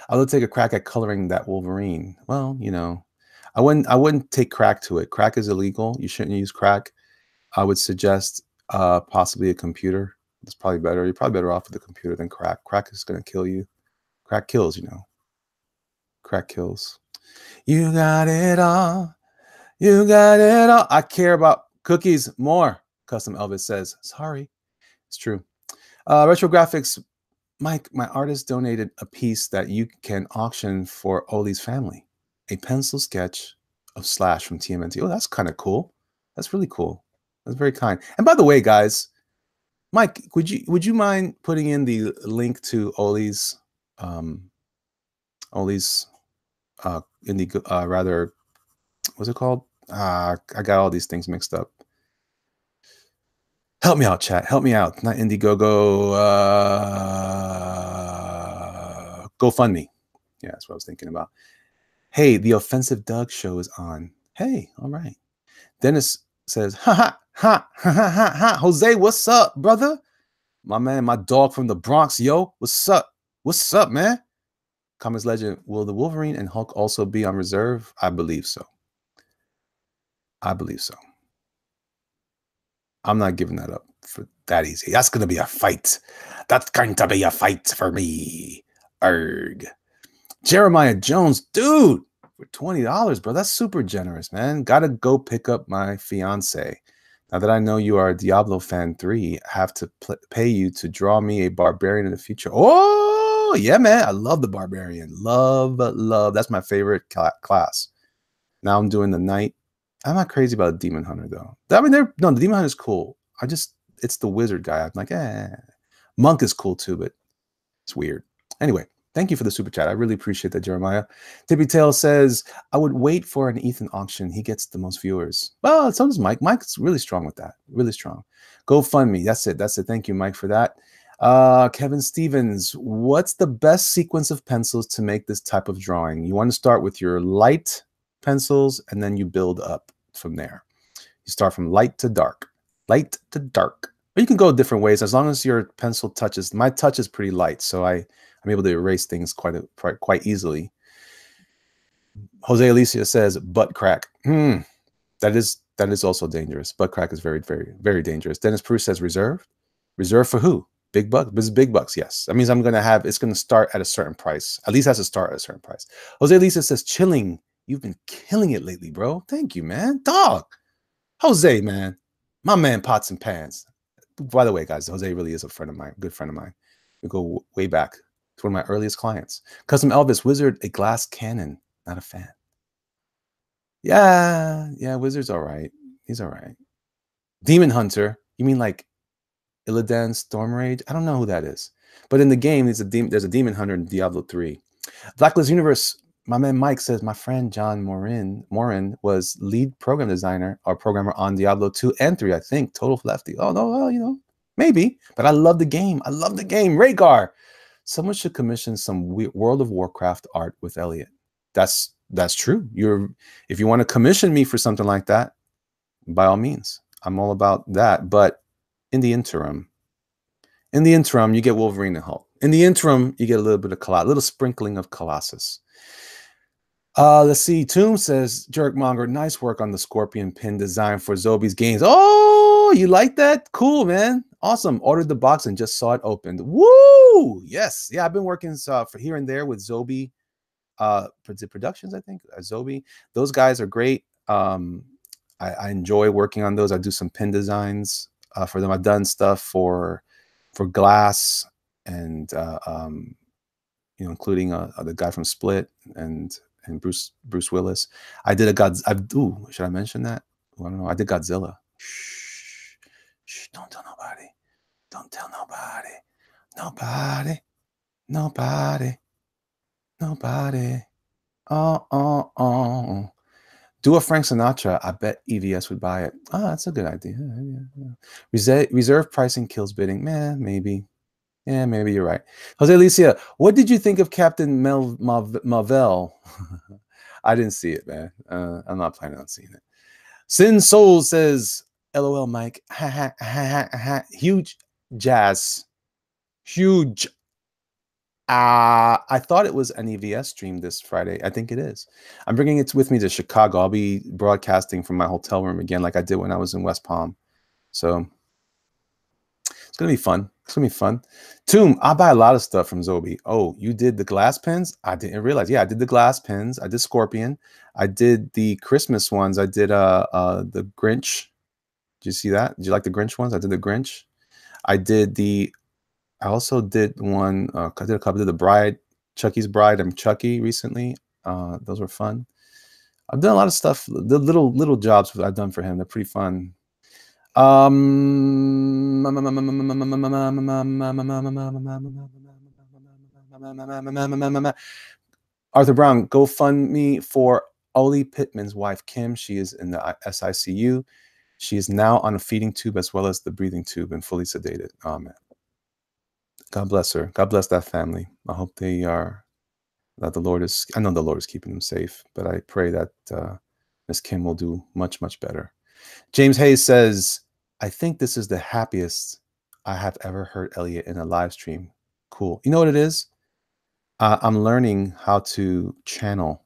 I will take a crack at coloring that Wolverine. Well, you know, I wouldn't take crack to it. Crack is illegal. You shouldn't use crack. I would suggest possibly a computer. It's probably better. You're probably better off with a computer than crack. Crack is gonna kill you. Crack kills, you know. Crack kills. You got it all. You got it all. I care about cookies more. Custom Elvis says, sorry. It's true. Retro Graphics, Mike, my artist donated a piece that you can auction for Oli's family. A pencil sketch of Slash from TMNT. Oh, that's kind of cool. That's really cool. That's very kind. And by the way, guys, Mike, would you mind putting in the link to Oli's rather, what's it called? I got all these things mixed up. Help me out, chat. Help me out. Not Indiegogo. GoFundMe. Yeah, that's what I was thinking about. Hey, the Offensive Doug show is on. Hey, all right. Dennis says, ha, ha, ha, ha, ha, ha. Jose, what's up, brother? My man, my dog from the Bronx, yo. What's up? What's up, man? Comics Legend, will the Wolverine and Hulk also be on reserve? I believe so. I believe so. I'm not giving that up for that easy. That's going to be a fight. That's going to be a fight for me. Erg. Jeremiah Jones, dude, for $20, bro. That's super generous, man. Got to go pick up my fiance. Now that I know you are a Diablo fan 3, I have to pay you to draw me a barbarian in the future. Oh, yeah, man. I love the barbarian. Love. That's my favorite class. Now I'm doing the knight. I'm not crazy about a demon hunter, though. I mean, the demon hunter is cool. It's the wizard guy. I'm like, monk is cool too, but it's weird. Anyway, thank you for the super chat. I really appreciate that, Jeremiah. Tippy Tail says, I would wait for an Ethan auction. He gets the most viewers. Well, so does Mike. Mike's really strong with that. Really strong. GoFundMe. That's it. Thank you, Mike, for that. Kevin Stevens, what's the best sequence of pencils to make this type of drawing? You want to start with your light pencils, and then you build up from there. You start from light to dark. Or you can go different ways as long as your pencil touches. My touch is pretty light, so I'm able to erase things quite easily. Jose Alicia says butt crack. That is also dangerous. Butt crack is very, very, very dangerous. Dennis Bruce says reserve. Reserve for who? Big bucks. This is big bucks. Yes, that means it's going to start at a certain price. At least has to start at a certain price. Jose Alicia says chilling. You've been killing it lately, bro. Thank you, man. Dog. Jose, man. My man, Pots and Pans. By the way, guys, Jose really is a friend of mine, good friend of mine. We go way back. It's one of my earliest clients. Custom Elvis, Wizard, a glass cannon. Not a fan. Yeah, Wizard's all right. He's all right. Demon Hunter. You mean like Illidan Stormrage? I don't know who that is. But in the game, there's a Demon Hunter in Diablo 3. Blacklist Universe. My man Mike says my friend John Morin was lead program designer or programmer on Diablo 2 and 3, I think. Total lefty. Oh no, well, you know, maybe. But I love the game. I love the game. Rhaegar. Someone should commission some World of Warcraft art with Elliot. That's true. If you want to commission me for something like that, by all means, I'm all about that. But in the interim, you get Wolverine and Hulk. In the interim, you get a little bit of a little sprinkling of Colossus. Let's see. Tomb says, Jerkmonger, nice work on the scorpion pin design for Zobi's games. Oh, you like that? Cool, man. Awesome. Ordered the box and just saw it opened. Woo! Yes. Yeah, I've been working for here and there with Zobi Productions, I think. Zobi. Those guys are great. I enjoy working on those. I do some pin designs for them. I've done stuff for Glass and including the guy from Split and Bruce Willis. I did should I mention that? I don't know. I did Godzilla. Shh, don't tell nobody. Don't tell nobody. Nobody. Oh. Do a Frank Sinatra. I bet EVS would buy it. That's a good idea. Yeah. Reserve pricing kills bidding. Man, maybe. Yeah, maybe you're right. Jose Alicia, what did you think of Captain Marvel? I didn't see it, man. I'm not planning on seeing it. Sin Soul says, LOL, Mike. Huge jazz. Huge. I thought it was an EVS stream this Friday. I think it is. I'm bringing it with me to Chicago. I'll be broadcasting from my hotel room again, like I did when I was in West Palm. So it's gonna be fun. It's gonna be fun. Tomb, I buy a lot of stuff from Zobi. Oh, you did the glass pens? I didn't realize. Yeah, I did the glass pens. I did Scorpion. I did the Christmas ones. I did the Grinch. Did you see that? Did you like the Grinch ones? I did the Grinch. I also did one. I did a couple of the Bride, Chucky's Bride, and Chucky recently. Those were fun. I've done a lot of stuff. The little jobs I've done for him. They're pretty fun. Arthur Brown, GoFundMe for Oli Pittman's wife, Kim. She is in the SICU. She is now on a feeding tube as well as the breathing tube and fully sedated. Oh, man. God bless her. God bless that family. I hope they are, that the Lord is, I know the Lord is keeping them safe, but I pray that Miss Kim will do much, much better. James Hayes says, I think this is the happiest I have ever heard Elliot in a live stream. Cool. You know what it is? I'm learning how to channel.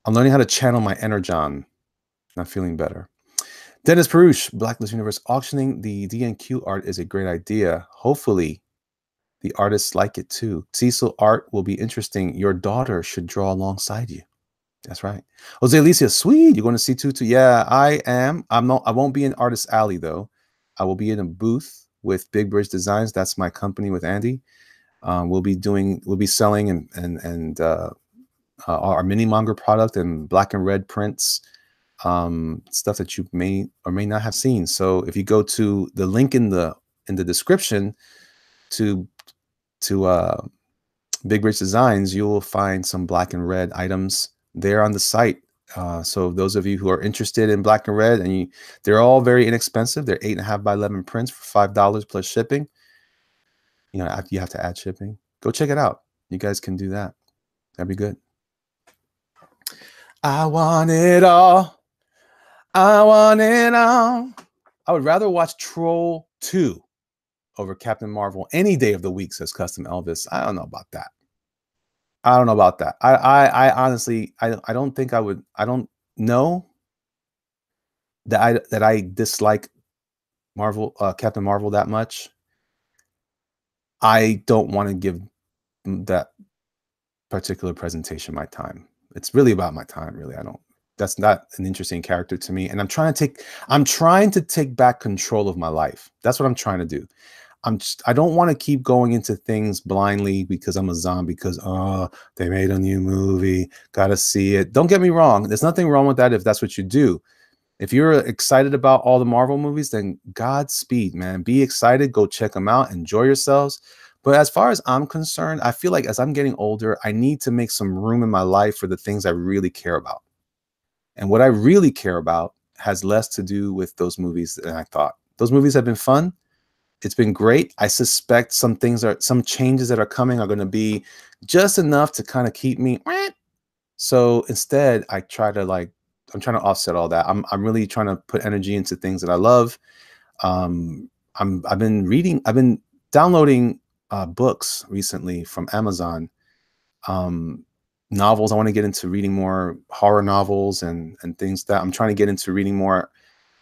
I'm learning how to channel my energon. I'm feeling better. Dennis Perush, Blacklist Universe, auctioning the DNQ art is a great idea. Hopefully, the artists like it too. Cecil art will be interesting. Your daughter should draw alongside you. That's right. Jose Alicia, sweet. You're going to see Tutu? Yeah, I am. I won't be in Artist Alley though. I will be in a booth with Big Bridge Designs. That's my company with Andy. We'll be selling and our mini manga product and black and red prints, stuff that you may or may not have seen. So if you go to the link in the description to Big Bridge Designs, you will find some black and red items there on the site. So those of you who are interested in black and red, and they're all very inexpensive. They're 8.5 by 11 prints for $5 plus shipping. You know, you have to add shipping. Go check it out. You guys can do that. That'd be good. I want it all. I want it all. I would rather watch Troll 2 over Captain Marvel any day of the week, says Custom Elvis. I don't know about that. I don't know about that. I honestly, I don't think I would. I don't know that I dislike Marvel, Captain Marvel that much. I don't want to give that particular presentation my time. It's really about my time, really. That's not an interesting character to me. And I'm trying to take back control of my life. That's what I'm trying to do. I don't want to keep going into things blindly because I'm a zombie, because they made a new movie, gotta see it. Don't get me wrong, there's nothing wrong with that if that's what you do. If you're excited about all the Marvel movies, then Godspeed, man. Be excited, go check them out, enjoy yourselves. But as far as I'm concerned, I feel like as I'm getting older, I need to make some room in my life for the things I really care about. And what I really care about has less to do with those movies than I thought. Those movies have been fun. It's been great. I suspect some changes that are coming are going to be just enough to kind of keep me. So instead, I'm trying to offset all that. I'm really trying to put energy into things that I love. I've been downloading books recently from Amazon. Novels. I want to get into reading more horror novels and things that I'm trying to get into reading more.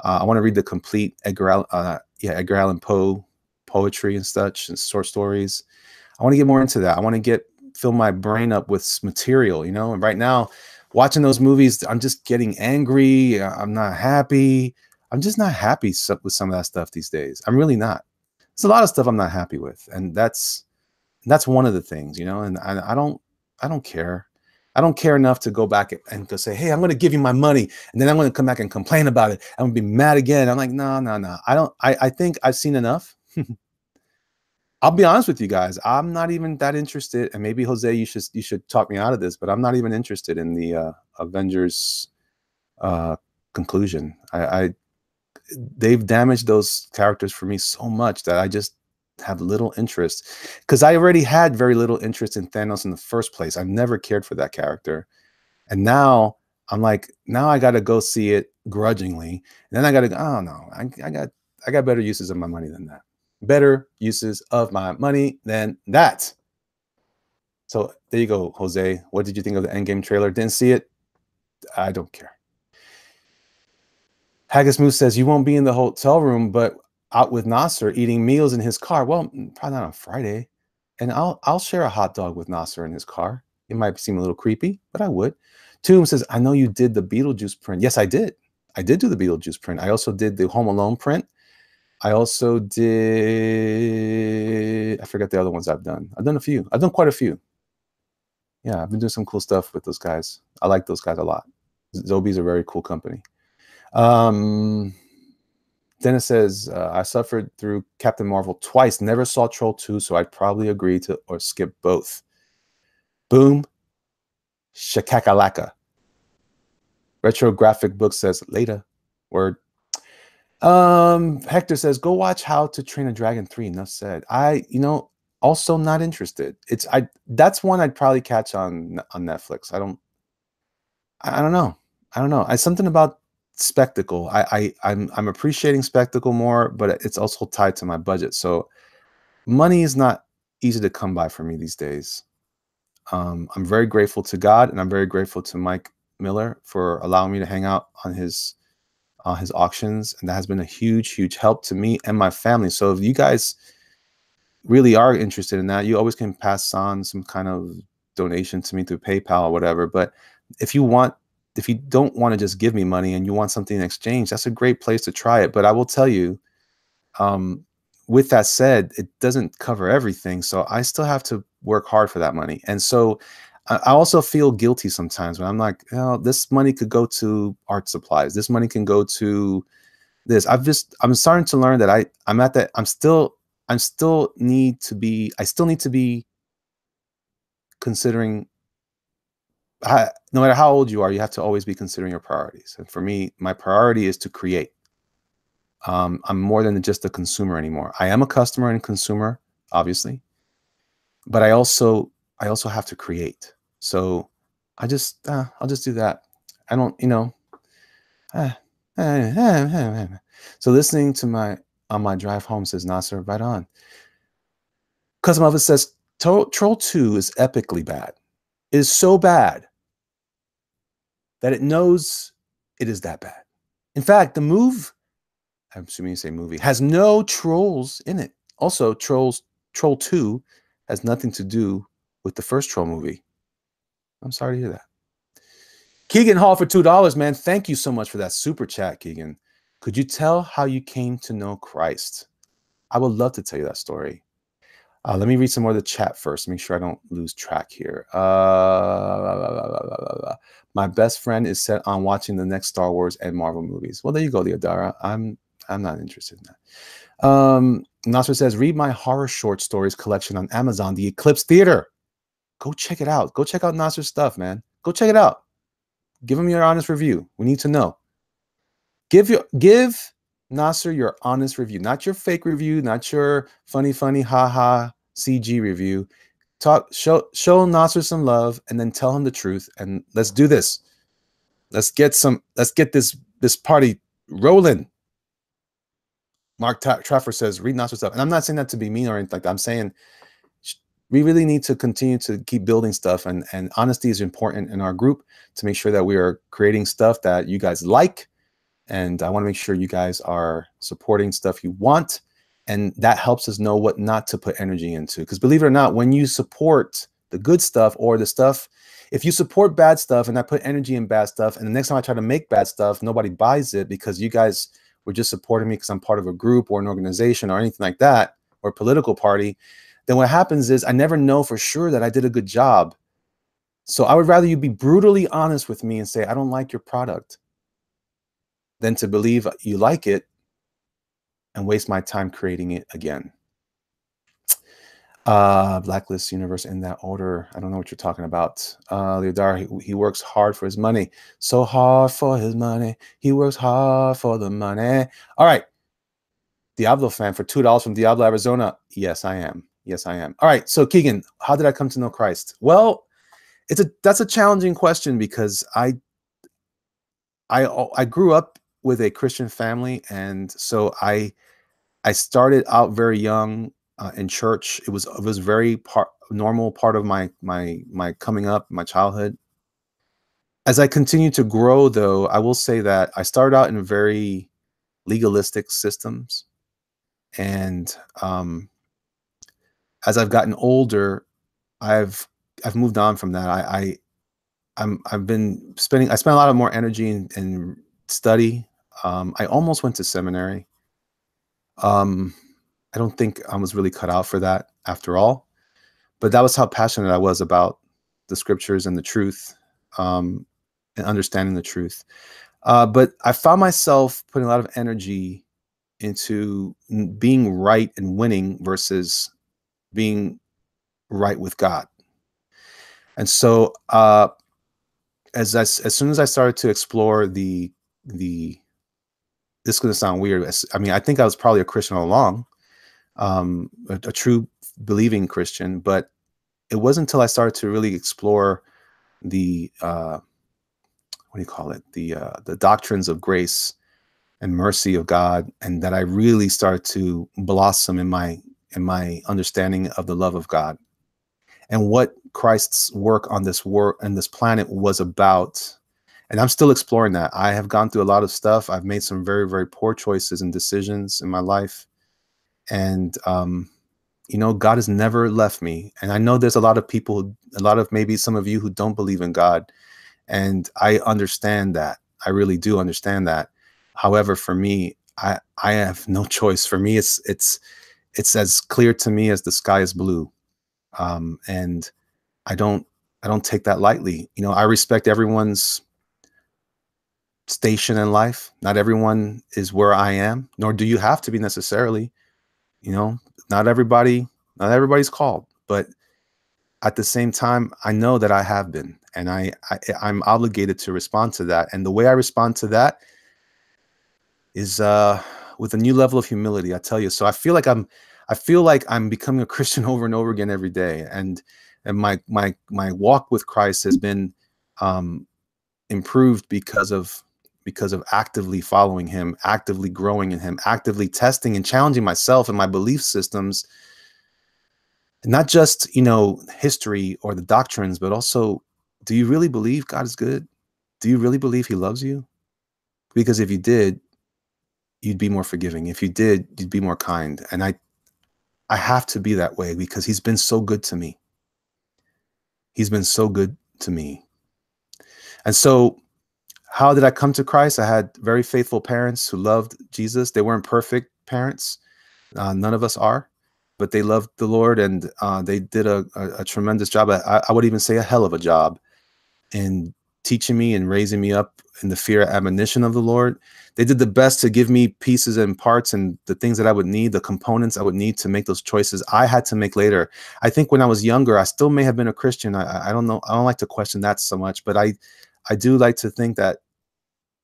I want to read the complete Edgar Allan Poe poetry and such, and short stories. I want to get more into that. I want to fill my brain up with material, you know. And right now, watching those movies, I'm just getting angry. I'm not happy. I'm just not happy with some of that stuff these days. I'm really not. There's a lot of stuff I'm not happy with, and that's one of the things, you know. And I don't care. I don't care enough to go back and go say, hey, I'm going to give you my money, and then I'm going to come back and complain about it. I'm going to be mad again. I'm like, no. I think I've seen enough. I'll be honest with you guys. I'm not even that interested. And maybe Jose, you should talk me out of this, but I'm not even interested in the Avengers conclusion. They've damaged those characters for me so much that have little interest, because I already had very little interest in Thanos in the first place. I've never cared for that character. And now I'm like, now I got to go see it grudgingly. And then I got to go, oh no, I got better uses of my money than that. Better uses of my money than that. So there you go, Jose. What did you think of the Endgame trailer? Didn't see it? I don't care. Haggis Moose says, you won't be in the hotel room, but out with Nasser eating meals in his car. Well, probably not on Friday. And I'll share a hot dog with Nasser in his car. It might seem a little creepy, but I would. Tomb says, I know you did the Beetlejuice print. Yes, I did. I did do the Beetlejuice print. I also did the Home Alone print. I also did, I forget the other ones I've done. I've done a few. I've done quite a few. Yeah, I've been doing some cool stuff with those guys. I like those guys a lot. Zobi's a very cool company. Dennis says, I suffered through Captain Marvel twice. Never saw Troll 2, so I'd probably agree to or skip both. Boom. Shakakalaka. Retro Graphic Book says, later. Word. Hector says, go watch How to Train a Dragon 3. Enough said. Also not interested. That's one I'd probably catch on Netflix. I don't know. Something about spectacle. I'm appreciating spectacle more, but it's also tied to my budget. So money is not easy to come by for me these days. I'm very grateful to God, and I'm very grateful to Mike Miller for allowing me to hang out on his auctions, and that has been a huge help to me and my family. So if you guys really are interested in that, you always can pass on some kind of donation to me through PayPal or whatever. But if you don't want to just give me money and you want something in exchange, that's a great place to try it. But I will tell you, with that said, it doesn't cover everything. So I still have to work hard for that money. And so I also feel guilty sometimes when I'm like, this money could go to art supplies. This money can go to this. I'm starting to learn that I still need to be considering, no matter how old you are, you have to always be considering your priorities. And for me, my priority is to create. I'm more than just a consumer anymore. I am a customer and consumer, obviously, but I also have to create. So I'll just do that. I don't, So listening to on my drive home, says Nasser, right on. Cousin of it says, Troll 2 is epically bad. It is so bad that it knows it is that bad. In fact, I'm assuming you say movie, has no trolls in it. Also, Troll 2 has nothing to do with the first Troll movie. I'm sorry to hear that. Keegan Hall for $2, man. Thank you so much for that super chat, Keegan. Could you tell how you came to know Christ? I would love to tell you that story. Let me read some more of the chat first. Make sure I don't lose track here. My best friend is set on watching the next Star Wars and Marvel movies. Well, there you go, Leodara. I'm not interested in that. Nasser says, read my horror short stories collection on Amazon, The Eclipse Theater. Go check it out. Go check out Nasser's stuff, man. Go check it out. Give him your honest review. We need to know. Give Nasser your honest review, not your fake review, not your funny, haha CG review. Show Nasser some love, and then tell him the truth. And let's do this. Let's get this party rolling. Mark Trafford says, read Nasser's stuff. And I'm not saying that to be mean or anything like that. I'm saying we really need to continue to keep building stuff, and honesty is important in our group to make sure that we are creating stuff that you guys like. And I want to make sure you guys are supporting stuff you want, and that helps us know what not to put energy into. Because believe it or not, when you support the good stuff or the stuff, if you support bad stuff and I put energy in bad stuff, and the next time I try to make bad stuff, nobody buys it because you guys were just supporting me because I'm part of a group or an organization or anything like that, or a political party, then what happens is I never know for sure that I did a good job. So I would rather you be brutally honest with me and say, I don't like your product, than to believe you like it and waste my time creating it again. Blacklist Universe in that order. I don't know what you're talking about. Leodar, he works hard for his money. So hard for his money. He works hard for the money. All right. Diablo fan for $2 from Diablo, Arizona. Yes, I am. Yes, I am. All right. So Keegan, how did I come to know Christ? Well, that's a challenging question because I grew up with a Christian family, and so I started out very young in church. It was very normal part of my coming up, my childhood. As I continue to grow, though, I will say that I started out in very legalistic systems, and as I've gotten older, I've I've moved on from that. I've been spending I spent a lot of more energy in study. I almost went to seminary. Um, I don't think I was really cut out for that after all, but that was how passionate I was about the scriptures and the truth, um, and understanding the truth. But I found myself putting a lot of energy into being right and winning versus being right with God. And so, as soon as I started to explore the this is going to sound weird. I mean, I think I was probably a Christian all along, a true believing Christian, but it wasn't until I started to really explore the what do you call it, the doctrines of grace and mercy of God, and that I really started to blossom in my understanding of the love of God and what Christ's work on this work and this planet was about. And I'm still exploring that. I have gone through a lot of stuff. I've made some very, very poor choices and decisions in my life. And, God has never left me. And I know there's a lot of people, a lot of maybe some of you who don't believe in God. And I understand that. I really do understand that. However, for me, I have no choice. For me, it's as clear to me as the sky is blue. And I don't I don't take that lightly. I respect everyone's station in life. Not everyone is where I am, nor do you have to be necessarily. You know, not everybody, not everybody's called, but at the same time, I know that I have been, and I'm obligated to respond to that. And the way I respond to that is with a new level of humility. I tell you. So I feel like I'm becoming a Christian over and over again every day, and my walk with Christ has been um, improved because of actively following him, actively growing in him, actively testing and challenging myself and my belief systems, not just, history or the doctrines, but also, do you really believe God is good? Do you really believe he loves you? Because if you did, you'd be more forgiving. If you did, you'd be more kind. And I have to be that way because he's been so good to me. He's been so good to me. And so, how did I come to Christ? I had very faithful parents who loved Jesus. They weren't perfect parents. None of us are, but they loved the Lord, and they did a tremendous job. I would even say a hell of a job in teaching me and raising me up in the fear and admonition of the Lord. They did the best to give me pieces and parts and the things that I would need, the components I would need to make those choices I had to make later. I think when I was younger, I still may have been a Christian. I don't know. I don't like to question that so much, but I do like to think that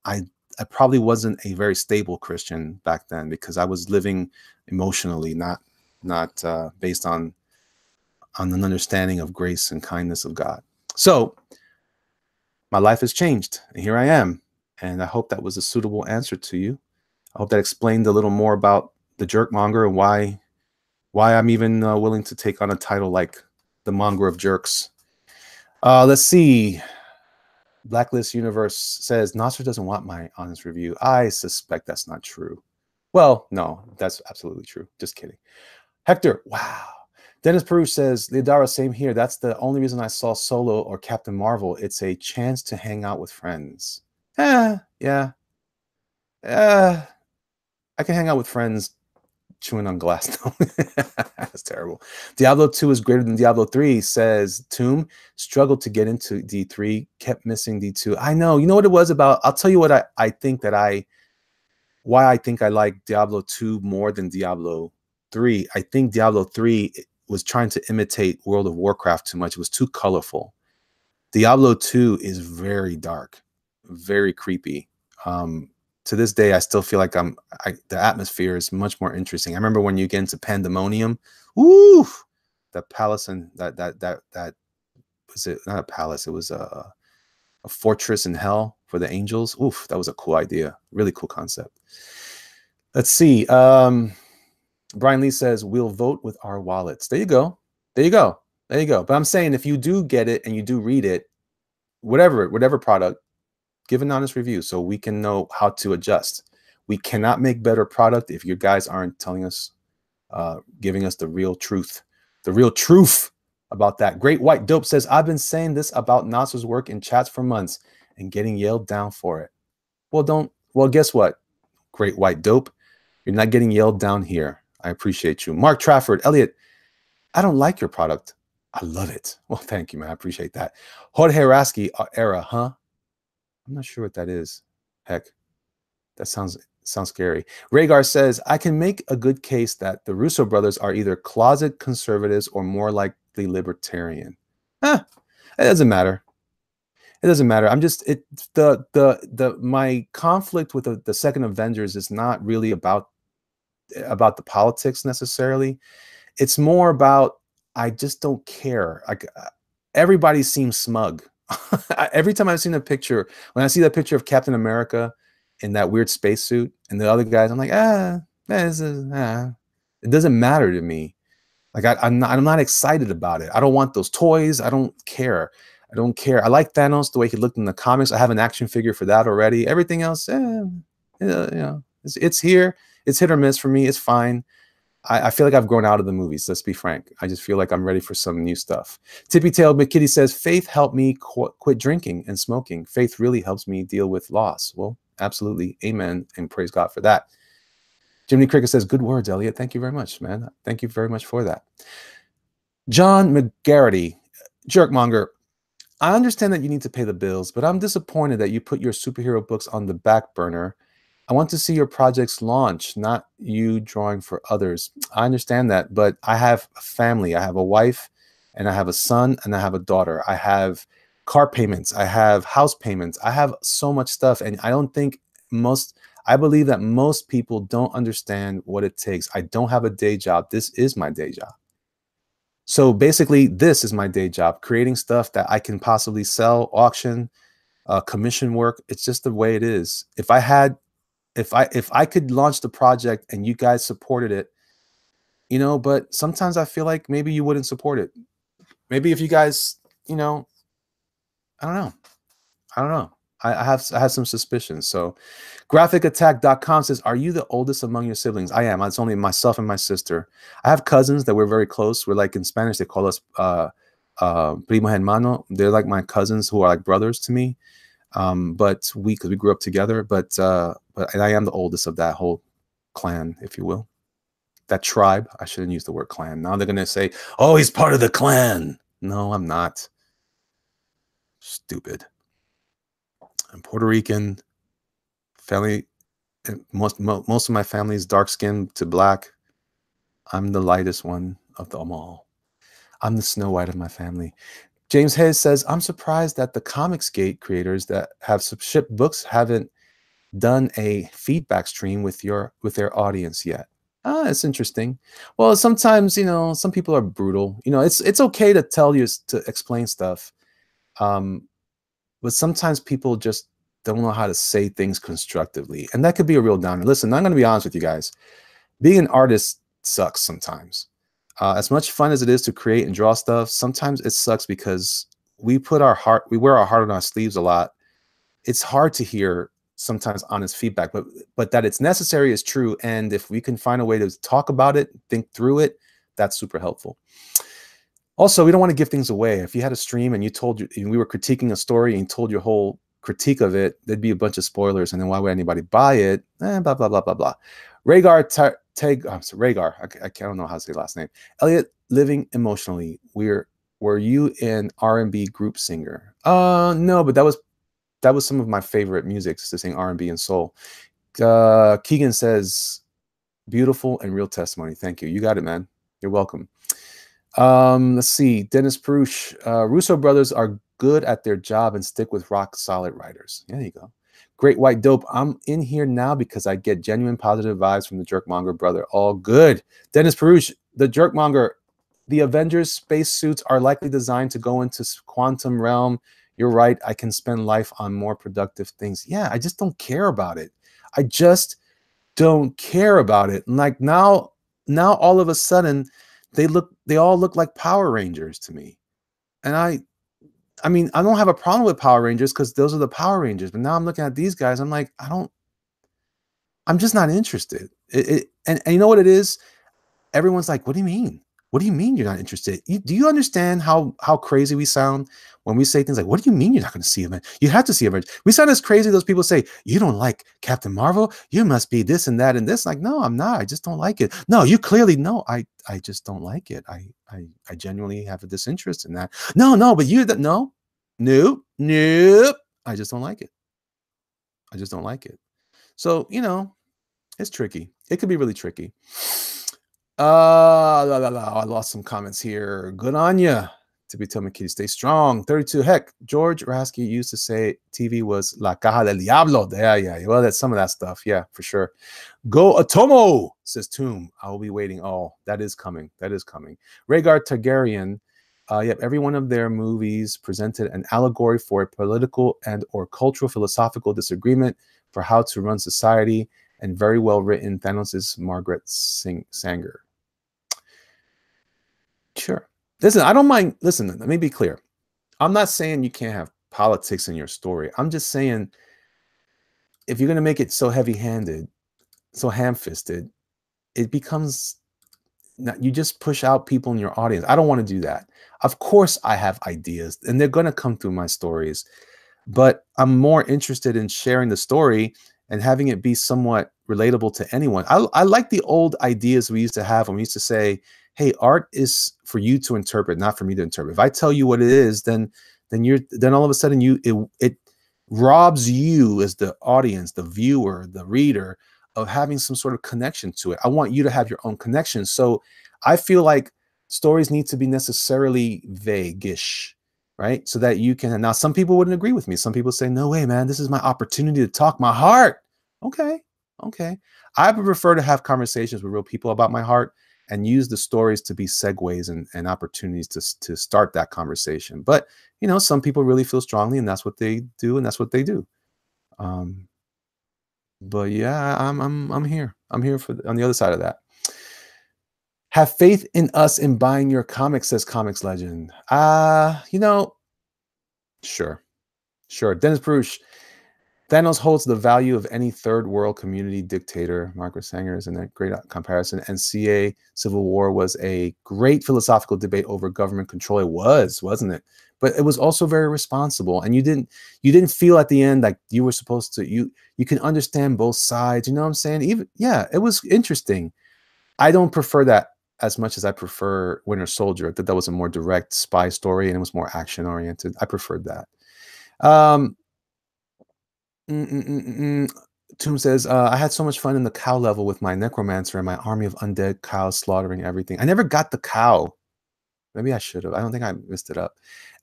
I I probably wasn't a very stable Christian back then because I was living emotionally, not based on an understanding of grace and kindness of God. So my life has changed, and here I am. And I hope that was a suitable answer to you. I hope that explained a little more about the jerkmonger and why I'm even willing to take on a title like the monger of jerks. Let's see. Blacklist Universe says Nasser doesn't want my honest review. I suspect that's not true. Well, no, that's absolutely true. Just kidding. Hector, wow. Dennis Perush says, Leodara, same here. That's the only reason I saw Solo or Captain Marvel. It's a chance to hang out with friends. Yeah. I can hang out with friends chewing on glass. That's terrible. Diablo 2 is greater than Diablo 3, says Tomb. Struggled to get into D3, kept missing D2. I know. You know what it was about? I'll tell you what I think why I think I like Diablo 2 more than Diablo 3. I think Diablo 3 was trying to imitate World of Warcraft too much. It was too colorful. Diablo 2 is very dark, very creepy. to this day, I still feel like the atmosphere is much more interesting. I remember when you get into Pandemonium, woo, the palace and that was it, not a palace, it was a fortress in hell for the angels. Oof, that was a cool idea. Really cool concept. Let's see. Brian Lee says, we'll vote with our wallets. There you go. There you go. There you go. But I'm saying if you do get it and you do read it, whatever product, give an honest review so we can know how to adjust. We cannot make better product if you guys aren't telling us, giving us the real truth about that. Great White Dope says, I've been saying this about Nasser's work in chats for months and getting yelled down for it. Well, guess what? Great White Dope, you're not getting yelled down here. I appreciate you. Mark Trafford, Elliot, I don't like your product. I love it. Well, thank you, man. I appreciate that. Jorge Rasky era, huh? I'm not sure what that is. Heck, that sounds scary. Rhaegar says, I can make a good case that the Russo brothers are either closet conservatives or more likely libertarian. It doesn't matter. It doesn't matter. I'm just my conflict with the second Avengers is not really about the politics necessarily. It's more about I just don't care. Like everybody seems smug. Every time I've seen a picture, when I see that picture of Captain America in that weird spacesuit and the other guys, I'm like, it doesn't matter to me. Like I'm not excited about it. I don't want those toys. I don't care. I don't care. I like Thanos the way he looked in the comics. I have an action figure for that already. Everything else, it's here. It's hit or miss for me. It's fine. I feel like I've grown out of the movies. Let's be frank. I just feel like I'm ready for some new stuff. Tippy Tail McKitty says, faith helped me quit drinking and smoking. Faith really helps me deal with loss. Well, absolutely. Amen. And praise God for that. Jimmy Cricket says, good words, Elliot. Thank you very much, man. Thank you very much for that. John McGarity, Jerkmonger. I understand that you need to pay the bills, but I'm disappointed that you put your superhero books on the back burner. I want to see your projects launch, not you drawing for others. I understand that, but I have a family. I have a wife, and I have a son, and I have a daughter. I have car payments. I have house payments. I have so much stuff, and I believe that most people don't understand what it takes. I don't have a day job. This is my day job. So basically, this is my day job, creating stuff that I can possibly sell, auction, commission work. It's just the way it is. If I could launch the project and you guys supported it, but sometimes I feel like maybe you wouldn't support it. Maybe if you guys, I don't know. I have some suspicions. So graphicattack.com says, are you the oldest among your siblings? I am. It's only myself and my sister. I have cousins that we're very close. We're like, in Spanish, they call us primo hermano. They're like my cousins who are like brothers to me. Because we grew up together, but I am the oldest of that whole clan, if you will. That tribe. I shouldn't use the word clan. Now they're going to say, oh, he's part of the clan. No, I'm not. Stupid. I'm Puerto Rican. Family, most of my family is dark skinned to black. I'm the lightest one of them all. I'm the Snow White of my family. James Hayes says, I'm surprised that the Comicsgate creators that have shipped books haven't done a feedback stream with their audience yet. It's interesting. Well, sometimes, some people are brutal. It's okay to tell you to explain stuff. But sometimes people just don't know how to say things constructively. And that could be a real downer. Listen, I'm going to be honest with you guys. Being an artist sucks sometimes. As much fun as it is to create and draw stuff, sometimes it sucks because we wear our heart on our sleeves a lot. It's hard to hear sometimes honest feedback, but that it's necessary is true. And if we can find a way to talk about it, think through it, that's super helpful. Also, we don't want to give things away. If you had a stream and we were critiquing a story and you told your whole critique of it, there'd be a bunch of spoilers. And then why would anybody buy it? Blah, blah, blah, blah, blah. Rhaegar, I don't know how to say the last name. Elliot, living emotionally. Were you an R&B group singer? No, but that was some of my favorite music to sing R&B and soul. Keegan says, beautiful and real testimony. Thank you. You got it, man. You're welcome. Let's see. Dennis Perush. Russo brothers are good at their job and stick with rock solid writers. There you go. Great White Dope. I'm in here now because I get genuine positive vibes from the Jerkmonger brother. All good. Dennis Perush, the Jerkmonger. The Avengers spacesuits are likely designed to go into quantum realm. You're right. I can spend life on more productive things. Yeah, I just don't care about it. I just don't care about it. And like now all of a sudden they all look like Power Rangers to me. And I mean, I don't have a problem with Power Rangers because those are the Power Rangers. But now I'm looking at these guys. I'm like, I'm just not interested. And you know what it is? Everyone's like, what do you mean? What do you mean you're not interested? Do you understand how crazy we sound when we say things like, what do you mean you're not going to see him? You have to see him. We sound as crazy as those people say, you don't like Captain Marvel? You must be this and that and this. Like, no, I'm not. I just don't like it. No, you clearly know. I just don't like it. I genuinely have a disinterest in that. No, but no. I just don't like it. I just don't like it. So, you know, it's tricky. It could be really tricky. I lost some comments here. Good on ya. To be telling me, kitty, stay strong. 32. Heck, George Rasky used to say TV was La Caja del Diablo. Yeah. Well, that's some of that stuff. Yeah, for sure. Go Atomo, says Tomb. I will be waiting. Oh, that is coming. That is coming. Rhaegar Targaryen. Yep, every one of their movies presented an allegory for a political and or cultural philosophical disagreement for how to run society, and very well written. Thanos' Margaret Sanger. Sure. Listen, I don't mind. Listen, let me be clear. I'm not saying you can't have politics in your story. I'm just saying if you're going to make it so heavy-handed, so ham-fisted, it becomes, you just push out people in your audience. I don't want to do that. Of course, I have ideas, and they're going to come through my stories, but I'm more interested in sharing the story and having it be somewhat relatable to anyone. I like the old ideas we used to have when we used to say, hey, art is for you to interpret, not for me to interpret. If I tell you what it is, then all of a sudden it robs you as the audience, the viewer, the reader, of having some sort of connection to it. I want you to have your own connection. So I feel like stories need to be necessarily vague-ish, right? So that you can, now some people wouldn't agree with me. Some people say, no way, man, this is my opportunity to talk my heart. Okay. I would prefer to have conversations with real people about my heart and use the stories to be segues and opportunities to start that conversation. But, you know, some people really feel strongly, and that's what they do, and that's what they do. But yeah, I'm here. I'm here on the other side of that. Have faith in us in buying your comics, says Comics Legend. You know, sure. Dennis Perush. Thanos holds the value of any third world community dictator. Margaret Sanger is in a great comparison. And CA Civil War was a great philosophical debate over government control. It was, wasn't it? But it was also very responsible. And you didn't feel at the end like you were supposed to. You can understand both sides. You know what I'm saying? Yeah, it was interesting. I don't prefer that as much as I prefer Winter Soldier. That was a more direct spy story and it was more action oriented. I preferred that. Tomb says, I had so much fun in the cow level with my necromancer and my army of undead cows slaughtering everything. I never got the cow. Maybe I should have. I don't think I missed it up.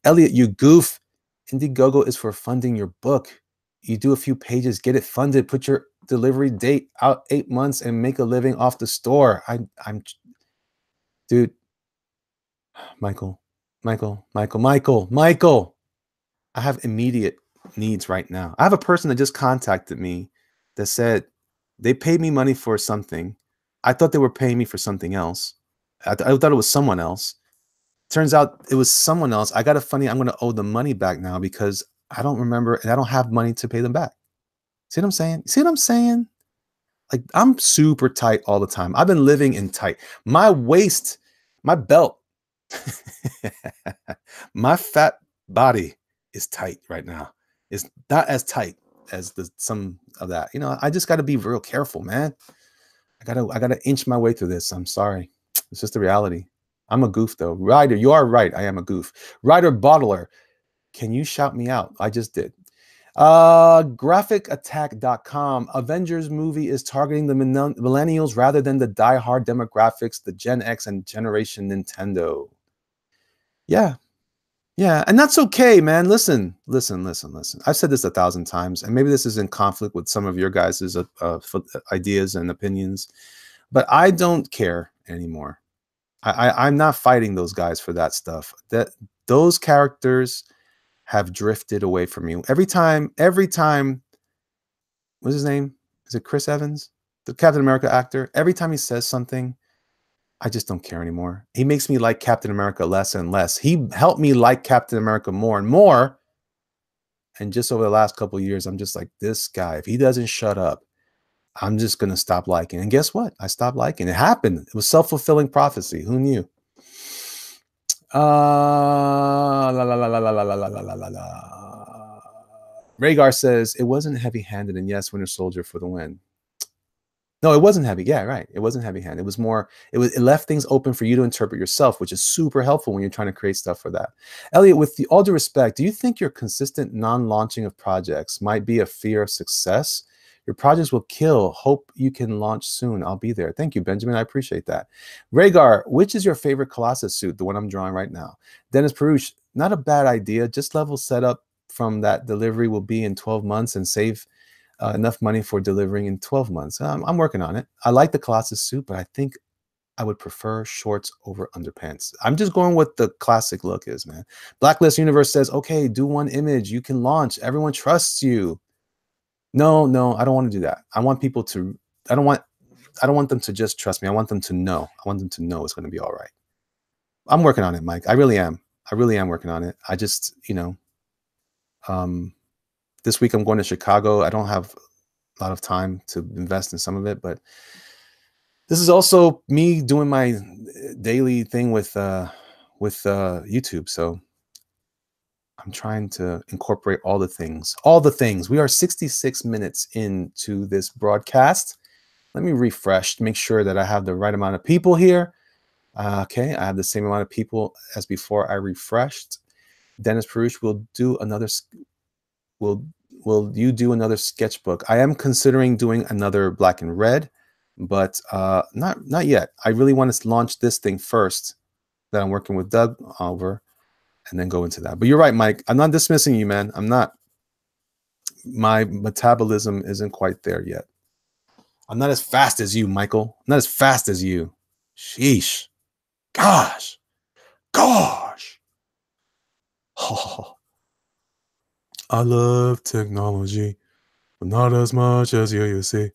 Elliot, you goof. Indiegogo is for funding your book. You do a few pages, get it funded, put your delivery date out 8 months and make a living off the store. Dude, Michael. I have immediate needs right now. I have a person that just contacted me that said they paid me money for something. I thought they were paying me for something else. I thought it was someone else. Turns out it was someone else. I got a funny, I'm going to owe the money back now because I don't remember and I don't have money to pay them back. See what I'm saying? Like, I'm super tight all the time. I've been living in tight. My waist, my belt, my fat body is tight right now. It's not as tight as some of that. You know, I just got to be real careful, man. I gotta inch my way through this. I'm sorry. It's just the reality. I'm a goof though. Ryder, you are right. I am a goof. Ryder Bottler, can you shout me out? I just did. GraphicAttack.com. Avengers movie is targeting the millennials rather than the die-hard demographics, the Gen X and Generation Nintendo. Yeah. Yeah, and that's okay, man. Listen, listen, listen, listen. I've said this 1,000 times, and maybe this is in conflict with some of your guys' ideas and opinions, but I don't care anymore. I'm not fighting those guys for that stuff. That those characters have drifted away from me. Every time, what's his name? Is it Chris Evans, the Captain America actor? Every time he says something, I just don't care anymore. He makes me like Captain America less and less. He helped me like Captain America more and more. And just over the last couple of years, I'm just like, this guy, if he doesn't shut up, I'm just gonna stop liking. And guess what? I stopped liking. It happened. It was self-fulfilling prophecy. Who knew? La, la, la, la, la, la, la, la, la, la, la. Rhaegar says it wasn't heavy-handed, and yes, Winter Soldier for the win. No, it wasn't heavy. Yeah, right. It wasn't heavy-handed. It was more. It left things open for you to interpret yourself, which is super helpful when you're trying to create stuff for that. Elliot, with all due respect, do you think your consistent non-launching of projects might be a fear of success? Your projects will kill. Hope you can launch soon. I'll be there. Thank you, Benjamin. I appreciate that. Rhaegar, which is your favorite Colossus suit? The one I'm drawing right now. Dennis Perush, not a bad idea. Just level setup from that delivery will be in 12 months and save enough money for delivering in 12 months. I'm working on it. I like the Colossus suit, but I think I would prefer shorts over underpants. I'm just going with the classic look is, man. Blacklist Universe says, okay, do one image. You can launch. Everyone trusts you. No, no, I don't want to do that. I want people to, I don't want them to just trust me. I want them to know. I want them to know it's going to be all right. I'm working on it, Mike. I really am. I really am working on it. I just, this week I'm going to Chicago. I don't have a lot of time to invest in some of it, but this is also me doing my daily thing with YouTube. So I'm trying to incorporate all the things. All the things. We are 66 minutes into this broadcast. Let me refresh to make sure that I have the right amount of people here. Okay, I have the same amount of people as before I refreshed. Dennis Perush will do another. Will you do another sketchbook? I am considering doing another black and red, but not yet. I really want to launch this thing first that I'm working with Doug over, and then go into that. But you're right, Mike. I'm not dismissing you, man. I'm not. My metabolism isn't quite there yet. I'm not as fast as you, Michael. I'm not as fast as you. Sheesh. Gosh. Gosh. Oh, I love technology, but not as much as you see.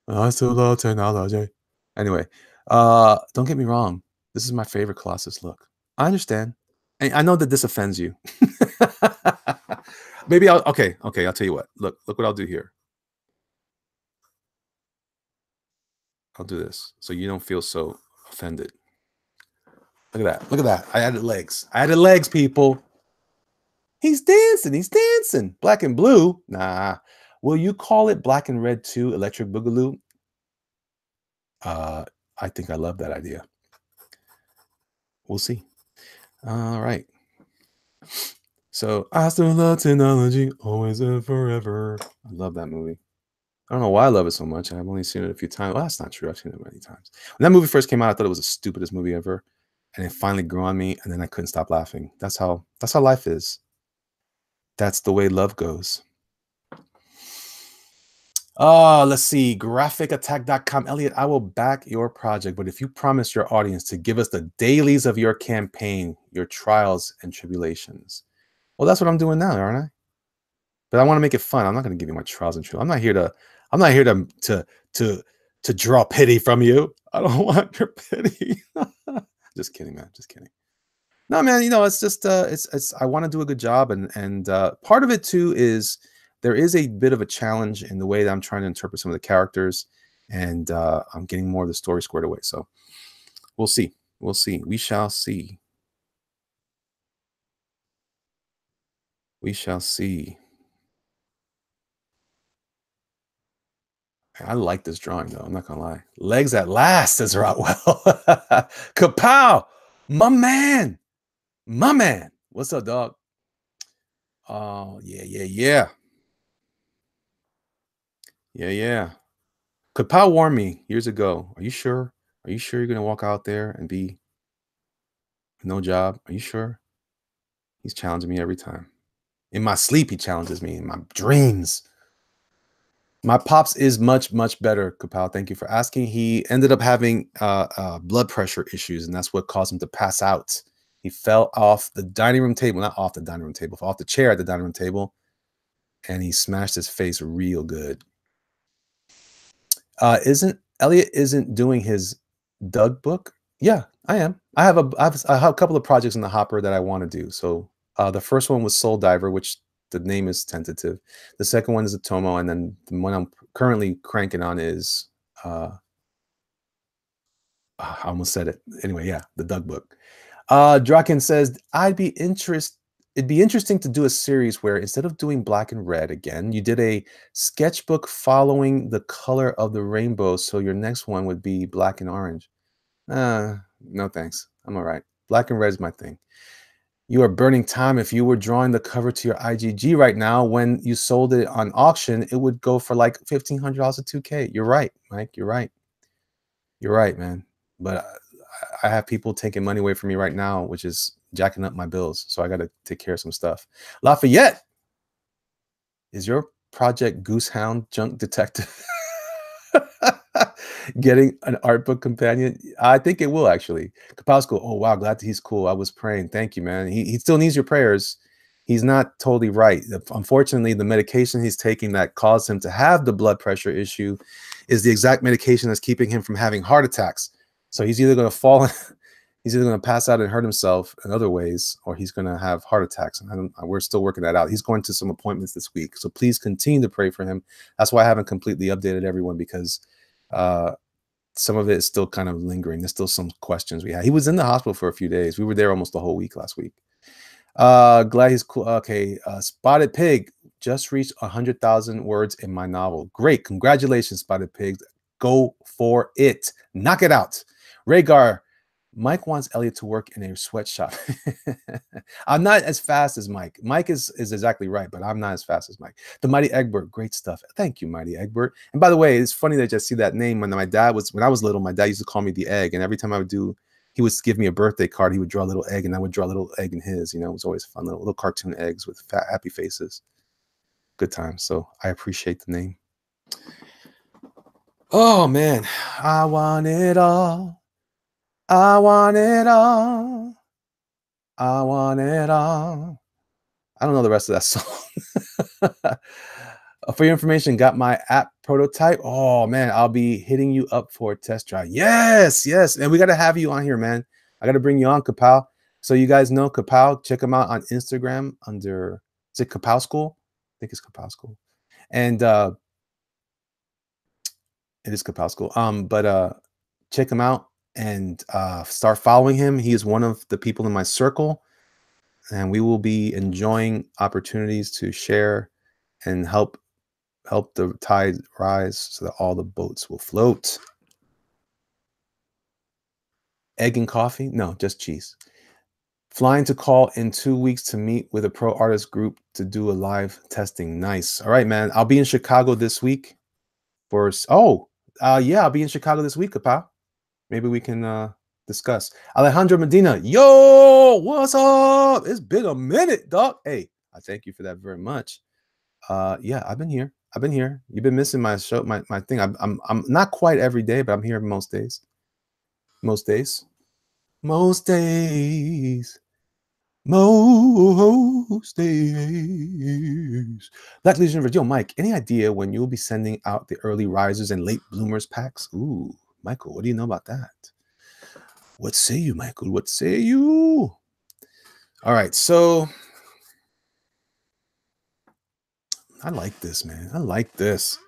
I still love technology. Anyway, don't get me wrong. This is my favorite Colossus look. I understand. And I know that this offends you. Maybe okay, I'll tell you what. Look what I'll do here. I'll do this so you don't feel so offended. Look at that. Look at that. I added legs. I added legs, people. He's dancing. He's dancing. Black and blue. Nah. Will you call it black and red too, Electric Boogaloo? I think I love that idea. We'll see. All right. So I still love technology, always and forever. I love that movie. I don't know why I love it so much. I've only seen it a few times. Well, that's not true. I've seen it many times. When that movie first came out, I thought it was the stupidest movie ever. And it finally grew on me, and then I couldn't stop laughing. That's how life is. That's the way love goes. Let's see. Graphicattack.com. Elliot, I will back your project, but if you promise your audience to give us the dailies of your campaign, your trials and tribulations. Well, that's what I'm doing now, aren't I? But I want to make it fun. I'm not going to give you my trials and tribulations. I'm not here to draw pity from you. I don't want your pity. Just kidding, man. Just kidding. No, man, it's just it's I want to do a good job, and part of it too is there is a bit of a challenge in the way that I'm trying to interpret some of the characters, and I'm getting more of the story squared away. So we'll see. We'll see. We shall see. We shall see. I like this drawing though. I'm not gonna lie. Legs at last, says Rotwell. Kapow! My man! My man! What's up, dog? Oh, yeah. Yeah. Kapow warned me years ago. Are you sure? Are you sure you're gonna walk out there and be no job? Are you sure? He's challenging me every time. In my sleep, he challenges me. In my dreams. My pops is much, much better, Kapow. Thank you for asking. He ended up having blood pressure issues, and that's what caused him to pass out. He fell off the dining room table, not off the dining room table, off the chair at the dining room table, and he smashed his face real good. Elliot isn't doing his Doug book? Yeah, I am. I have a couple of projects in the hopper that I want to do. So the first one was Soul Diver, which the name is tentative. The second one is a Tomo, and then the one I'm currently cranking on is I almost said it. Anyway, yeah, the Doug book. Draken says, it'd be interesting to do a series where instead of doing black and red again, you did a sketchbook following the color of the rainbow. So your next one would be black and orange. No thanks. I'm all right. Black and red is my thing. You are burning time. If you were drawing the cover to your IGG right now, when you sold it on auction, it would go for like $1,500 to $2K. You're right, Mike. You're right. You're right, man. But I have people taking money away from me right now, which is jacking up my bills. So I got to take care of some stuff. Lafayette, is your project Goosehound Junk Detective getting an art book companion? I think it will, actually. Kapowsko, oh, wow, glad that he's cool. I was praying. Thank you, man. He still needs your prayers. He's not totally right. Unfortunately, the medication he's taking that caused him to have the blood pressure issue is the exact medication that's keeping him from having heart attacks. So he's either going to fall, he's either going to pass out and hurt himself in other ways, or he's going to have heart attacks. And we're still working that out. He's going to some appointments this week. So please continue to pray for him. That's why I haven't completely updated everyone, because some of it is still kind of lingering. There's still some questions we had. He was in the hospital for a few days. We were there almost the whole week last week. Glad he's cool. Okay. Spotted Pig just reached 100,000 words in my novel. Great. Congratulations, Spotted Pig. Go for it. Knock it out. Rhaegar, Mike wants Elliot to work in a sweatshop. I'm not as fast as Mike. Mike is exactly right, but I'm not as fast as Mike. The Mighty Egbert, great stuff. Thank you, Mighty Egbert. And by the way, it's funny that I just see that name. When I was little, my dad used to call me the Egg, and every time I would do, he would give me a birthday card. He would draw a little egg, and I would draw a little egg in his. You know, it was always fun, little cartoon eggs with fat, happy faces. Good times. So I appreciate the name. Oh man, I want it all. I want it all. I want it all. I don't know the rest of that song. For your information, got my app prototype. Oh man, I'll be hitting you up for a test drive. Yes, yes. And we got to have you on here, man. I got to bring you on, Kapow. So you guys know Kapow. Check him out on Instagram under, is it Kapow School? I think it's Kapow School. And it is Kapow School. But check him out and start following him. He is one of the people in my circle, and we will be enjoying opportunities to share and help the tide rise so that all the boats will float. Egg and coffee? No, just cheese. Flying to call in 2 weeks to meet with a pro artist group to do a live testing. Nice. All right, man. I'll be in Chicago this week for, yeah, I'll be in Chicago this week, Kapow. Maybe we can discuss. Alejandro Medina, yo, what's up? It's been a minute, dog. Hey, I thank you for that very much. Yeah, I've been here. You've been missing my show, my thing. I'm not quite every day, but I'm here most days. Most days. Black Legion, yo, Mike, any idea when you'll be sending out the early risers and late bloomers packs? Ooh, Michael, what do you know about that? What say you, Michael? What say you? All right, so I like this, man. I like this.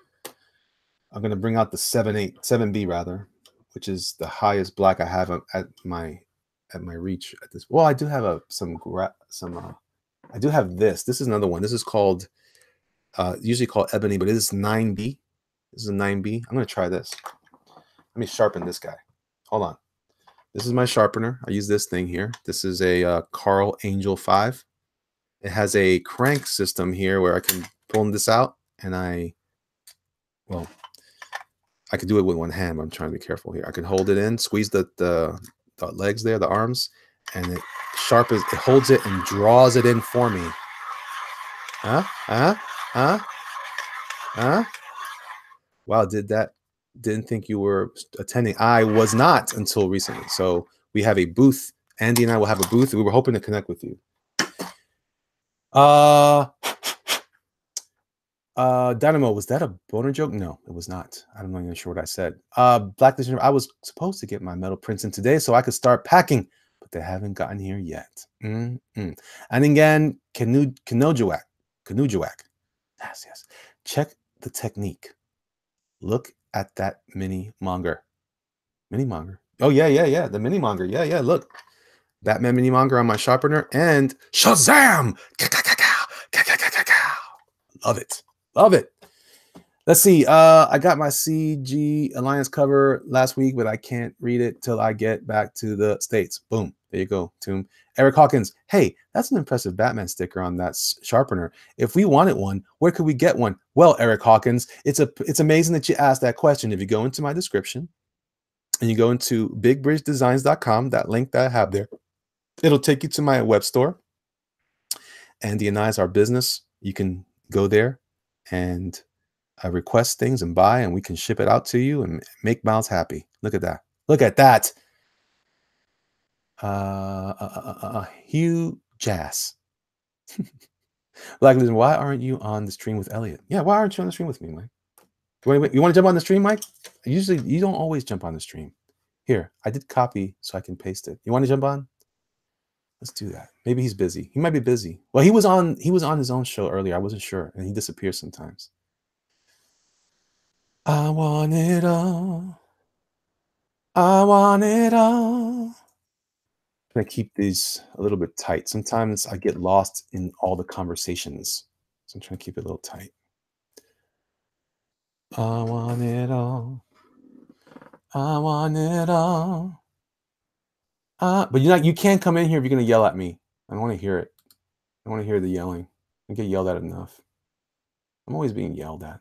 I'm gonna bring out the 7B rather, which is the highest black I have at my reach at this. Well, I do have I do have this. This is another one. This is called usually called ebony, but it is 9B. This is a 9B. I'm gonna try this. Let me sharpen this guy. Hold on. This is my sharpener. I use this thing here. This is a Carl Angel 5. It has a crank system here where I can pull this out, and I could do it with one hand, but I'm trying to be careful here. I can hold it in, squeeze the legs there, the arms, and it sharp as it holds it and draws it in for me. Wow, didn't think you were attending. I was not until recently. So we have a booth. Andy and I will have a booth. We were hoping to connect with you. Dynamo, was that a boner joke? No, it was not. I'm not even sure what I said. Black Division, I was supposed to get my metal prints in today so I could start packing, but they haven't gotten here yet. And again, Kanujawak. Yes. Check the technique. Look at that mini monger. Oh, yeah. The mini monger. Yeah. Look. Batman mini monger on my sharpener and Shazam! Love it. Let's see. I got my CG Alliance cover last week, but I can't read it till I get back to the States. Boom. There you go, Tomb. Eric Hawkins. Hey, that's an impressive Batman sticker on that sharpener. If we wanted one, where could we get one? Well, Eric Hawkins, it's amazing that you asked that question. If you go into my description and you go into bigbridgedesigns.com, that link that I have there, it'll take you to my web store. Andy and I is our business. You can go there and request things and buy, and we can ship it out to you and make Miles happy. Look at that. Hugh Jazz. Black Legend, why aren't you on the stream with Elliot? Yeah, why aren't you on the stream with me, Mike? You want to jump on the stream, Mike? Usually, you don't always jump on the stream. Here, I did copy so I can paste it. You want to jump on? Let's do that. Maybe he's busy. He might be busy. Well, he was on his own show earlier. I wasn't sure, and he disappears sometimes. I want it all. I'm gonna keep these a little bit tight. Sometimes I get lost in all the conversations, so I'm trying to keep it a little tight. I want it all. But you can't come in here if you're gonna yell at me. I don't want to hear it. I want to hear the yelling. I get yelled at enough. I'm always being yelled at.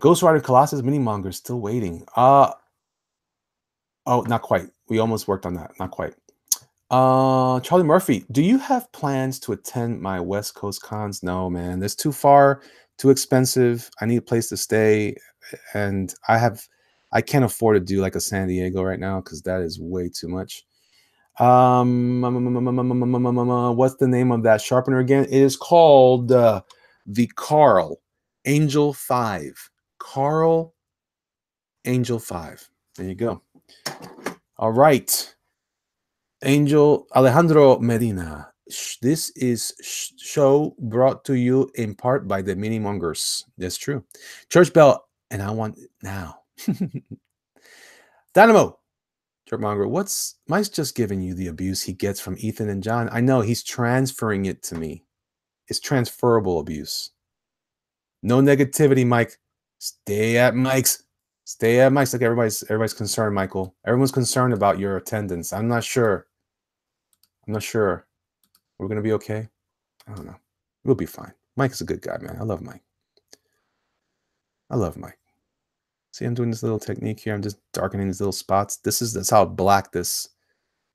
Ghost Rider Colossus mini manga still waiting. Oh, not quite. We almost worked on that. Not quite. Charlie Murphy, do you have plans to attend my West Coast cons? No, man. It's too far, too expensive. I need a place to stay, and I can't afford to do like a San Diego right now because that is way too much. What's the name of that sharpener again? It is called the Carl Angel 5. Carl Angel 5. There you go. All right. Alejandro Medina. This is show brought to you in part by the mini mongers. That's true. Church bell, and I want it now. Dynamo. Church monger, Mike's just giving you the abuse he gets from Ethan and John. I know, he's transferring it to me. It's transferable abuse. No negativity, Mike. Stay at Mike's. Like everybody's concerned, Michael. Everyone's concerned about your attendance. I'm not sure. We're gonna be okay. I don't know. We'll be fine. Mike is a good guy, man. I love Mike. See, I'm doing this little technique here. I'm just darkening these little spots. That's how black this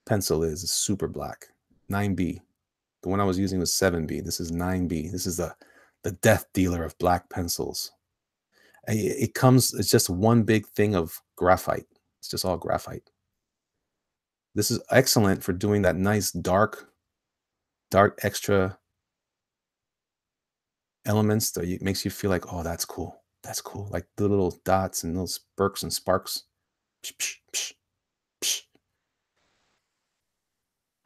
pencil is. It's super black. 9B. The one I was using was 7B. This is 9B. This is the death dealer of black pencils. It's just one big thing of graphite. It's just all graphite. This is excellent for doing that nice dark extra elements that makes you feel like, oh, that's cool. Like the little dots and little spurks and sparks. Psh, psh, psh.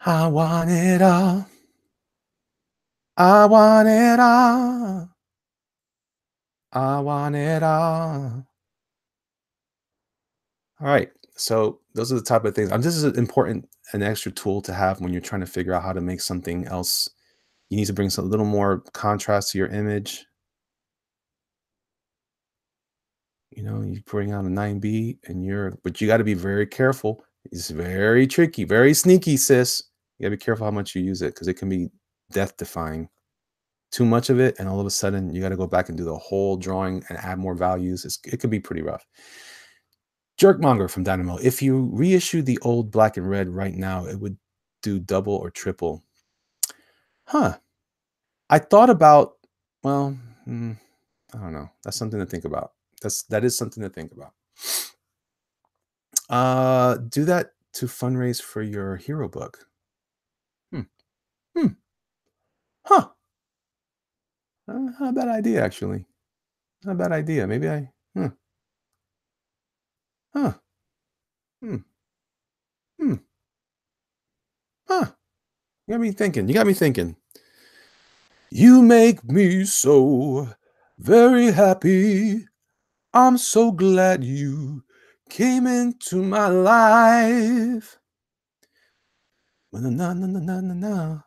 I want it all. All right, so those are the type of things. This is an extra tool to have when you're trying to figure out how to make something else. You need to bring a little more contrast to your image. You bring out a 9B but you got to be very careful. It's very tricky, very sneaky, sis. You got to be careful how much you use it because it can be death-defying. Too much of it, and all of a sudden you got to go back and do the whole drawing and add more values. It could be pretty rough. Jerkmonger from Dynamo. If you reissue the old black and red right now, it would do double or triple. Huh. I thought about, well, I don't know. That's something to think about. That is something to think about. Do that to fundraise for your hero book. Huh. Not a bad idea, actually. Not a bad idea. Maybe I. Huh. Hmm. Hmm. Huh. You got me thinking. You got me thinking. You make me so very happy. I'm so glad you came into my life. Na, na, na, na, na, na.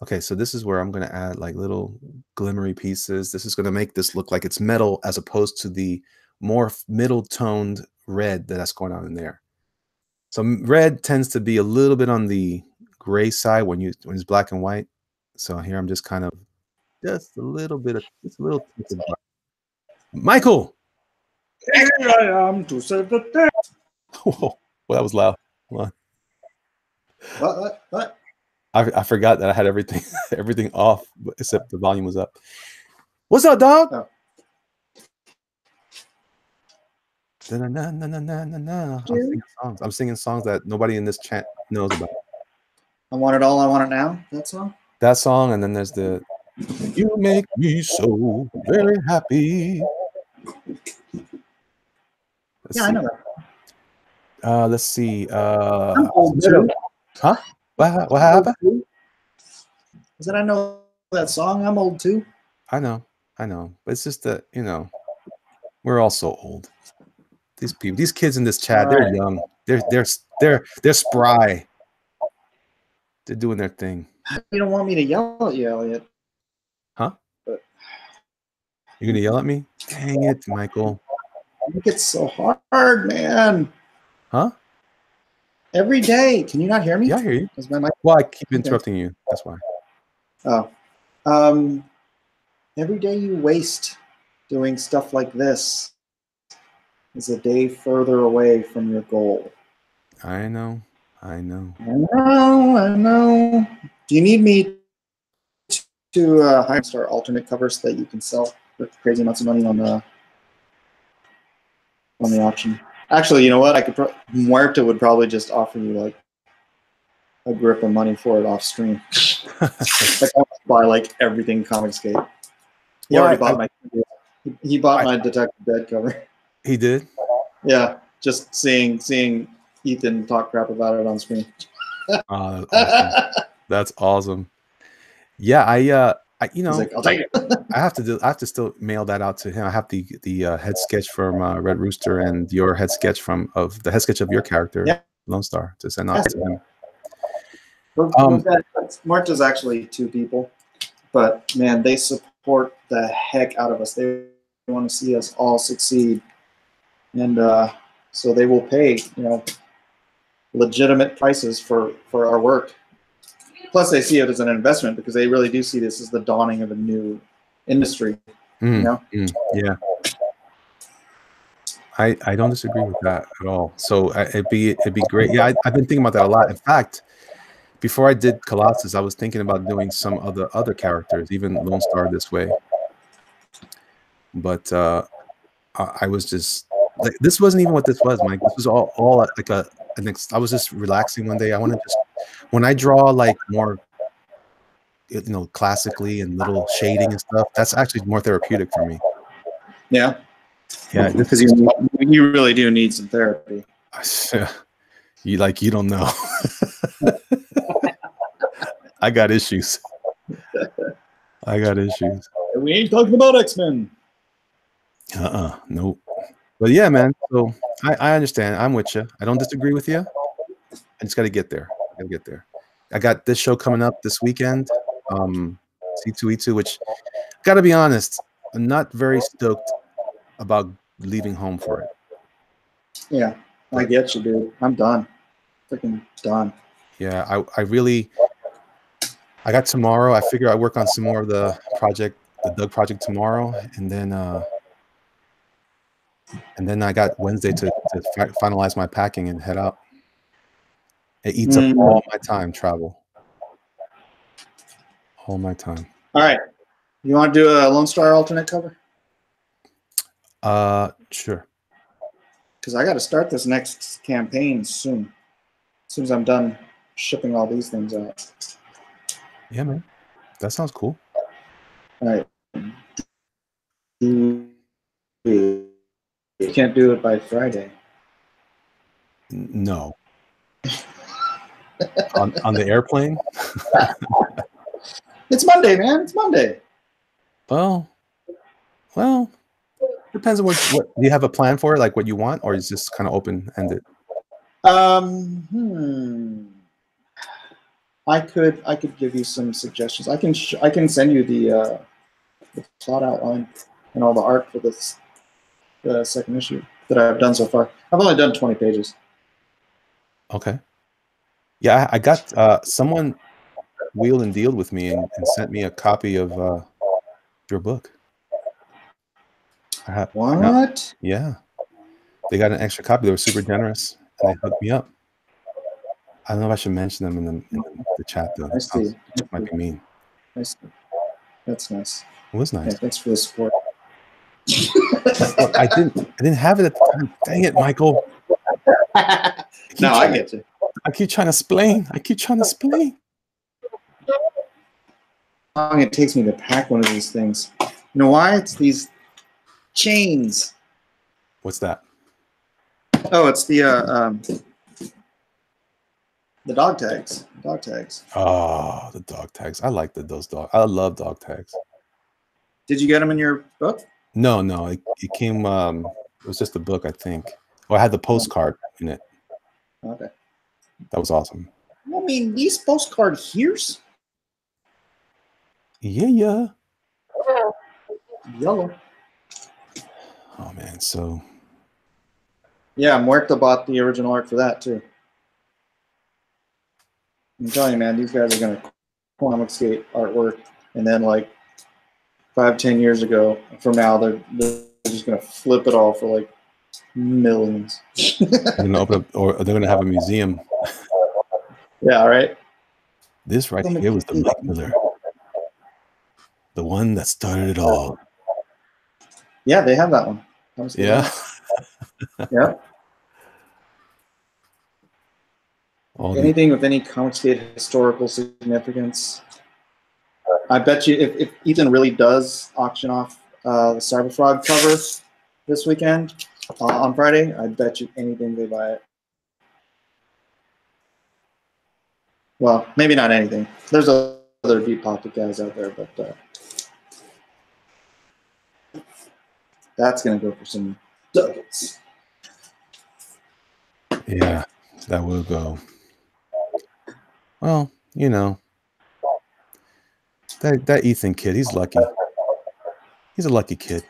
Okay, so this is where I'm going to add like little glimmery pieces. This is going to make this look like it's metal as opposed to the more middle toned red that's going on in there. So red tends to be a little bit on the gray side when it's black and white. So here I'm just kind of just a little bit of Michael. Here I am to say the thanks. Whoa, well, that was loud. Come on. What? I forgot that I had everything off except the volume was up. What's up, dog? Oh. I'm singing songs that nobody in this chat knows about. I want it all, I want it now. That song? That song, and then there's the You Make Me So Very Happy. I know that. Let's see. I'm old too. Huh? What happened? I said I know that song. I'm old too. I know. But it's just that, we're all so old. These people, these kids in this chat, they're young. They're spry. They're doing their thing. You don't want me to yell at you, Elliot. Huh? But you're gonna yell at me? Dang it, Michael. It's so hard, man. Huh? Every day. Can you not hear me? Yeah, I hear you. Is my mic? Well, I keep interrupting you. That's why. Oh. Every day you waste doing stuff like this is a day further away from your goal. I know. I know. Do you need me to hire start alternate covers that you can sell for crazy amounts of money on the auction? Actually, you know what? I could Muerta would probably just offer you like a grip of money for it off stream. Like I buy like everything Comicsgate. He already bought he bought my Detective Dead cover. He did? Yeah, just seeing Ethan talk crap about it on screen. Awesome. That's awesome. Yeah, I like, I'll take it. I have to still mail that out to him. I have the head sketch from Red Rooster and your head sketch of your character, Lone Star, to send out to him. Muerta's actually 2 people, but man, they support the heck out of us. They want to see us all succeed, and so they will pay legitimate prices for our work. Plus, they see it as an investment because they really do see this as the dawning of a new industry. Yeah, I don't disagree with that at all. So it'd be great. Yeah, I've been thinking about that a lot. In fact, before I did Colossus, I was thinking about doing some other characters, even Lone Star this way. But I was just like, this wasn't even what this was, Mike. This was all like I was just relaxing one day. I want to just, when I draw like more, classically and little shading and stuff, that's actually more therapeutic for me. Yeah. Yeah, because you really do need some therapy. You don't know. I got issues. We ain't talking about X-Men. Nope. But yeah, man. So I understand. I'm with you. I don't disagree with you. I just got to get there. I got this show coming up this weekend, C2E2, which, gotta be honest, I'm not very stoked about leaving home for it. Yeah, I get you, dude. I'm done. Freaking done. Yeah, I got tomorrow. I figure I work on some more of the Doug project tomorrow, and then And then I got Wednesday to finalize my packing and head out. It eats up all my time, travel. All my time. All right. You want to do a Lone Star alternate cover? Sure. Because I got to start this next campaign soon. As soon as I'm done shipping all these things out. Yeah, man. That sounds cool. All right. You can't do it by Friday. No. on the airplane? It's Monday, man. It's Monday. Well, depends on what do you have a plan for it, like what you want, or is this kind of open-ended? I could give you some suggestions. I can send you the plot outline and all the art for the second issue that I've done so far. I've only done 20 pages. Okay. Yeah, I got someone wheeled and dealed with me and sent me a copy of your book. What? Yeah. They got an extra copy. They were super generous, and they hooked me up. I don't know if I should mention them in the chat, though. I see. That might be mean. I see. That's nice. It was nice. Yeah, thanks for the support. Look, I didn't have it at the time. Dang it, Michael. No, I get you. I keep trying to explain. How long it takes me to pack one of these things. You know why? It's these chains. What's that? Oh, it's the dog tags. Dog tags. Oh, the dog tags. I like those dog. I love dog tags. Did you get them in your book? No. It came. It was just a book, I think. Well, I had the postcard in it. Okay. That was awesome. I mean, these postcard here's. Yeah. Yellow. Oh man, so. Yeah, Muerta bought the original art for that too. I'm telling you, man, these guys are gonna Comicsgate artwork, and then like 5-10 years ago, from now, they're just gonna flip it all for like millions. They're gonna open up, or they're gonna have a museum. Yeah, right. This right here was the Mike Miller, the one that started it all. Yeah, they have that one. Yeah. Yeah. Anything with any Comicsgate historical significance. I bet you if Ethan really does auction off the Cyberfrog cover this weekend on Friday, I bet you anything they buy it. Well, maybe not anything. There's other deep pocket guys out there, but that's going to go for some ducats. Yeah, that will go. Well, you know, that Ethan kid, he's lucky. He's a lucky kid.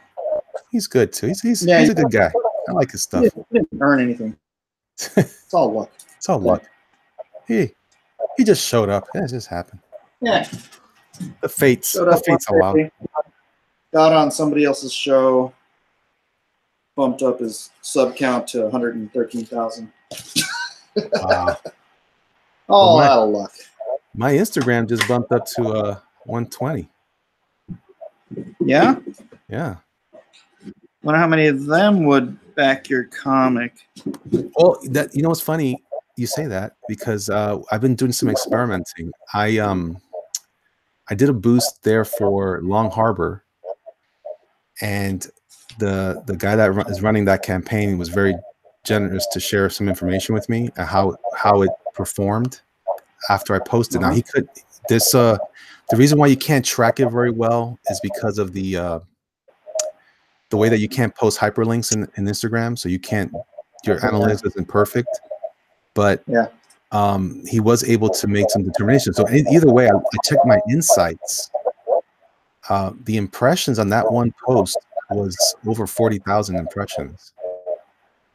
He's good too. He's a good guy. I like his stuff. He didn't earn anything. It's all luck. It's all luck. He just showed up. It just happened. Yeah. The fates allowed. Got on somebody else's show. Bumped up his sub count to 113,000. Wow. All out of luck. My Instagram just bumped up to 120. Yeah? Yeah. Wonder how many of them would back your comic. Well, you know what's funny? You say that because I've been doing some experimenting. I did a boost there for Long Harbor, and the guy that is running that campaign was very generous to share some information with me and how it performed after I posted. Now he could the reason why you can't track it very well is because of the way that you can't post hyperlinks in Instagram, so you can't, your analytics isn't perfect. But yeah, he was able to make some determination. So either way, I checked my insights. The impressions on that one post was over 40,000 impressions.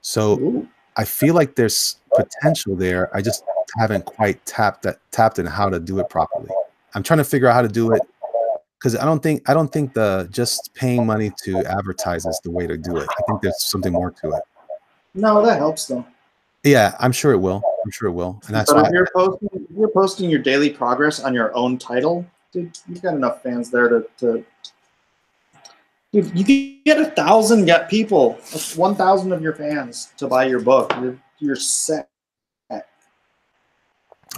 So I feel like there's potential there. I just haven't quite tapped in how to do it properly. I'm trying to figure out how to do it because I don't think the just paying money to advertise is the way to do it. I think there's something more to it. No, that helps though. Yeah, I'm sure it will. I'm sure it will. And that's But why if you're posting your daily progress on your own title, dude, you've got enough fans there to dude, you can get 1,000 people, 1,000 of your fans to buy your book. You're set.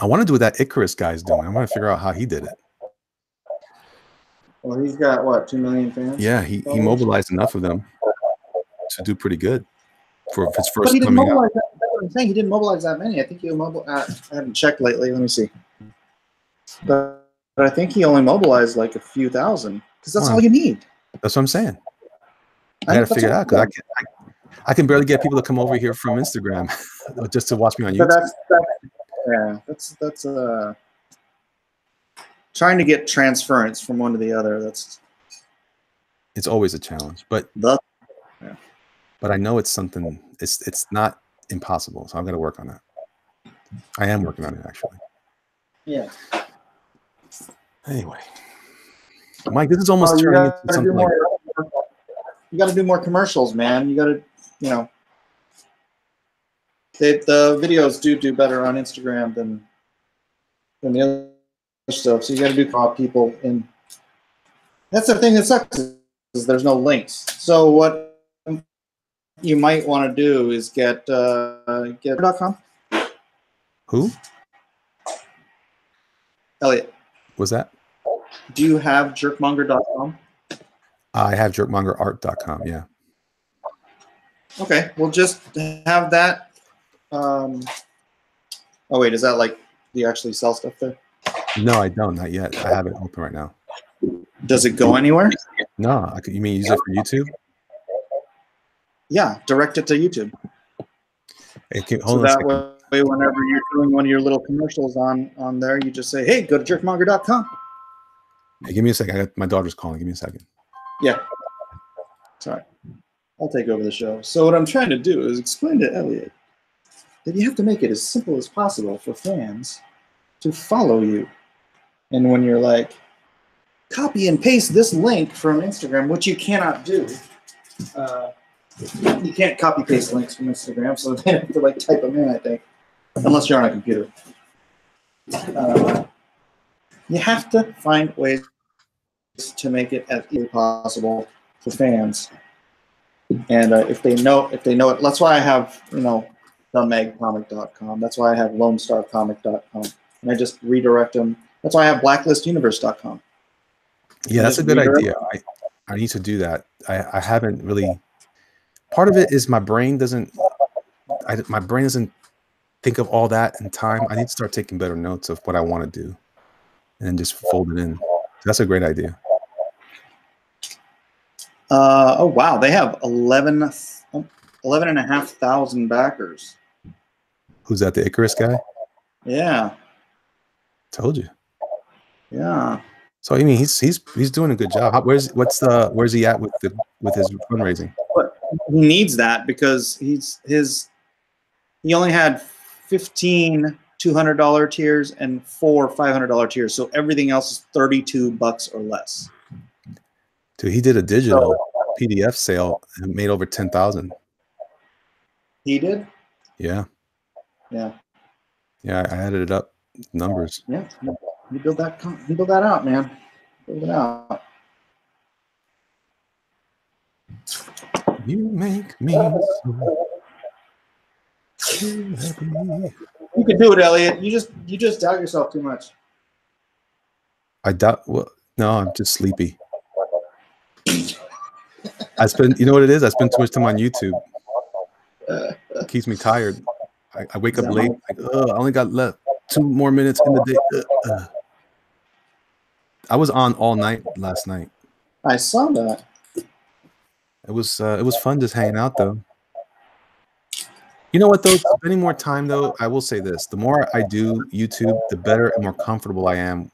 I want to do what that Icarus guy's doing. I want to figure out how he did it. Well, he's got what, 2 million fans? Yeah, he mobilized enough of them to do pretty good for his first but he didn't coming mobilize out. that's what I'm saying. He didn't mobilize that many. I think he mobilized. I haven't checked lately. Let me see. But I think he only mobilized like a few thousand because that's all you need. That's what I'm saying. I got to figure it out because I can barely get people to come over here from Instagram just to watch me on YouTube. That's trying to get transference from one to the other. It's always a challenge, but I know it's something. It's not impossible, so I'm going to work on that. I am working on it actually. Yeah. Anyway, Mike, this is almost turning into something like. You got to do more commercials, man. You got to, the videos do better on Instagram than the other stuff. So you got to do people in. That's the thing that sucks is there's no links. So what you might want to do is get .com. Who? Elliot. Was that? Do you have jerkmonger.com? I have jerkmongerart.com. Yeah. Okay. Well, just have that. Oh wait, is that like do you actually sell stuff there? No, I don't. Not yet. I have it open right now. Does it go anywhere? No. You mean use it for YouTube? Yeah, direct it to YouTube. Hey, so that way, whenever you're doing one of your little commercials on there, you just say, "Hey, go to jerkmonger.com." Hey, give me a second. My daughter's calling. Give me a second. Yeah. Sorry. I'll take over the show. So what I'm trying to do is explain to Elliot that you have to make it as simple as possible for fans to follow you. And when you're like, copy and paste this link from Instagram, which you cannot do. You can't copy paste links from Instagram, so they have to like type them in, I think, unless you're on a computer. You have to find ways to make it as easy as possible for fans. And if they know it, that's why I have, thelabcomics.com. That's why I have lonestarcomic.com. And I just redirect them. That's why I have blacklistuniverse.com. Yeah, that's a good idea. I need to do that. I haven't really. Part of it is my brain doesn't think of all that in time. I need to start taking better notes of what I want to do and then just fold it in. That's a great idea. Oh, wow. They have 11,500 backers. Who's that, the Icarus guy? Yeah. Told you. Yeah. So I mean, he's doing a good job. Where's he at with his fundraising? But he needs that because he only had 15 $200 tiers and 4 $500 tiers. So everything else is $32 or less. Dude, he did a digital PDF sale and made over 10,000. He did? Yeah. Yeah. Yeah, I added it up. Numbers. Yeah. You build that out, man. Build it out. You make me so happy. You can do it, Elliot. You just doubt yourself too much. No, I'm just sleepy. You know what it is? I spend too much time on YouTube. It keeps me tired. I wake up late. I only got left 2 more minutes in the day. I was on all night last night. I saw that. It was fun just hanging out though. You know what though? Spending more time though, I will say this: the more I do YouTube, the better and more comfortable I am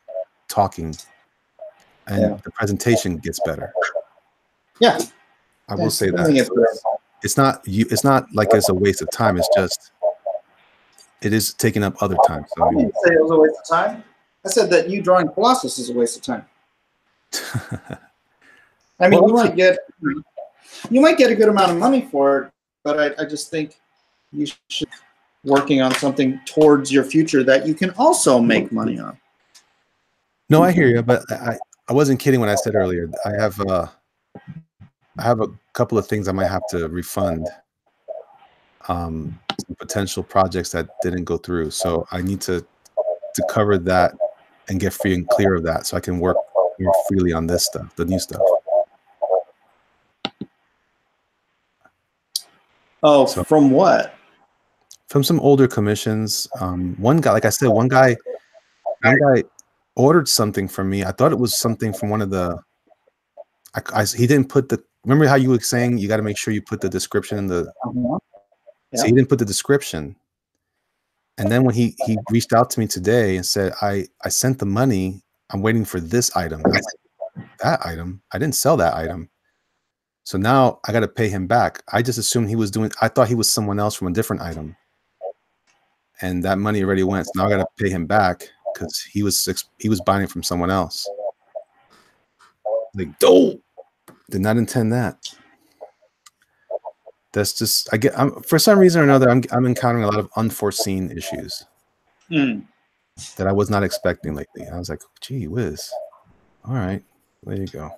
talking, and the presentation gets better. Yeah, I will say that. It's not like it's a waste of time. It's just it is taking up other time. So I didn't say it was a waste of time. I said that you drawing Colossus is a waste of time. I mean, Well, you might get a good amount of money for it, but I just think you should be working on something towards your future that you can also make money on. no, I hear you, but I wasn't kidding when I said earlier. I have a couple of things I might have to refund. Some potential projects that didn't go through, so I need to cover that and get free and clear of that, so I can work more freely on this stuff, the new stuff. Oh, So, from what? from some older commissions. One guy, like I said, one guy ordered something from me. I thought it was something from one of the. He didn't put the. Remember how you were saying you got to make sure you put the description in the. Yeah. So he didn't put the description. And then when he reached out to me today and said, I sent the money. I'm waiting for this item. I was like, that item? I didn't sell that item. So now I got to pay him back. I just assumed he was doing. I thought he was someone else from a different item. And that money already went. So now I got to pay him back because he was buying it from someone else. Like, did not intend that. That's just for some reason or another I'm encountering a lot of unforeseen issues that I was not expecting lately. I was like, gee whiz. All right, there you go.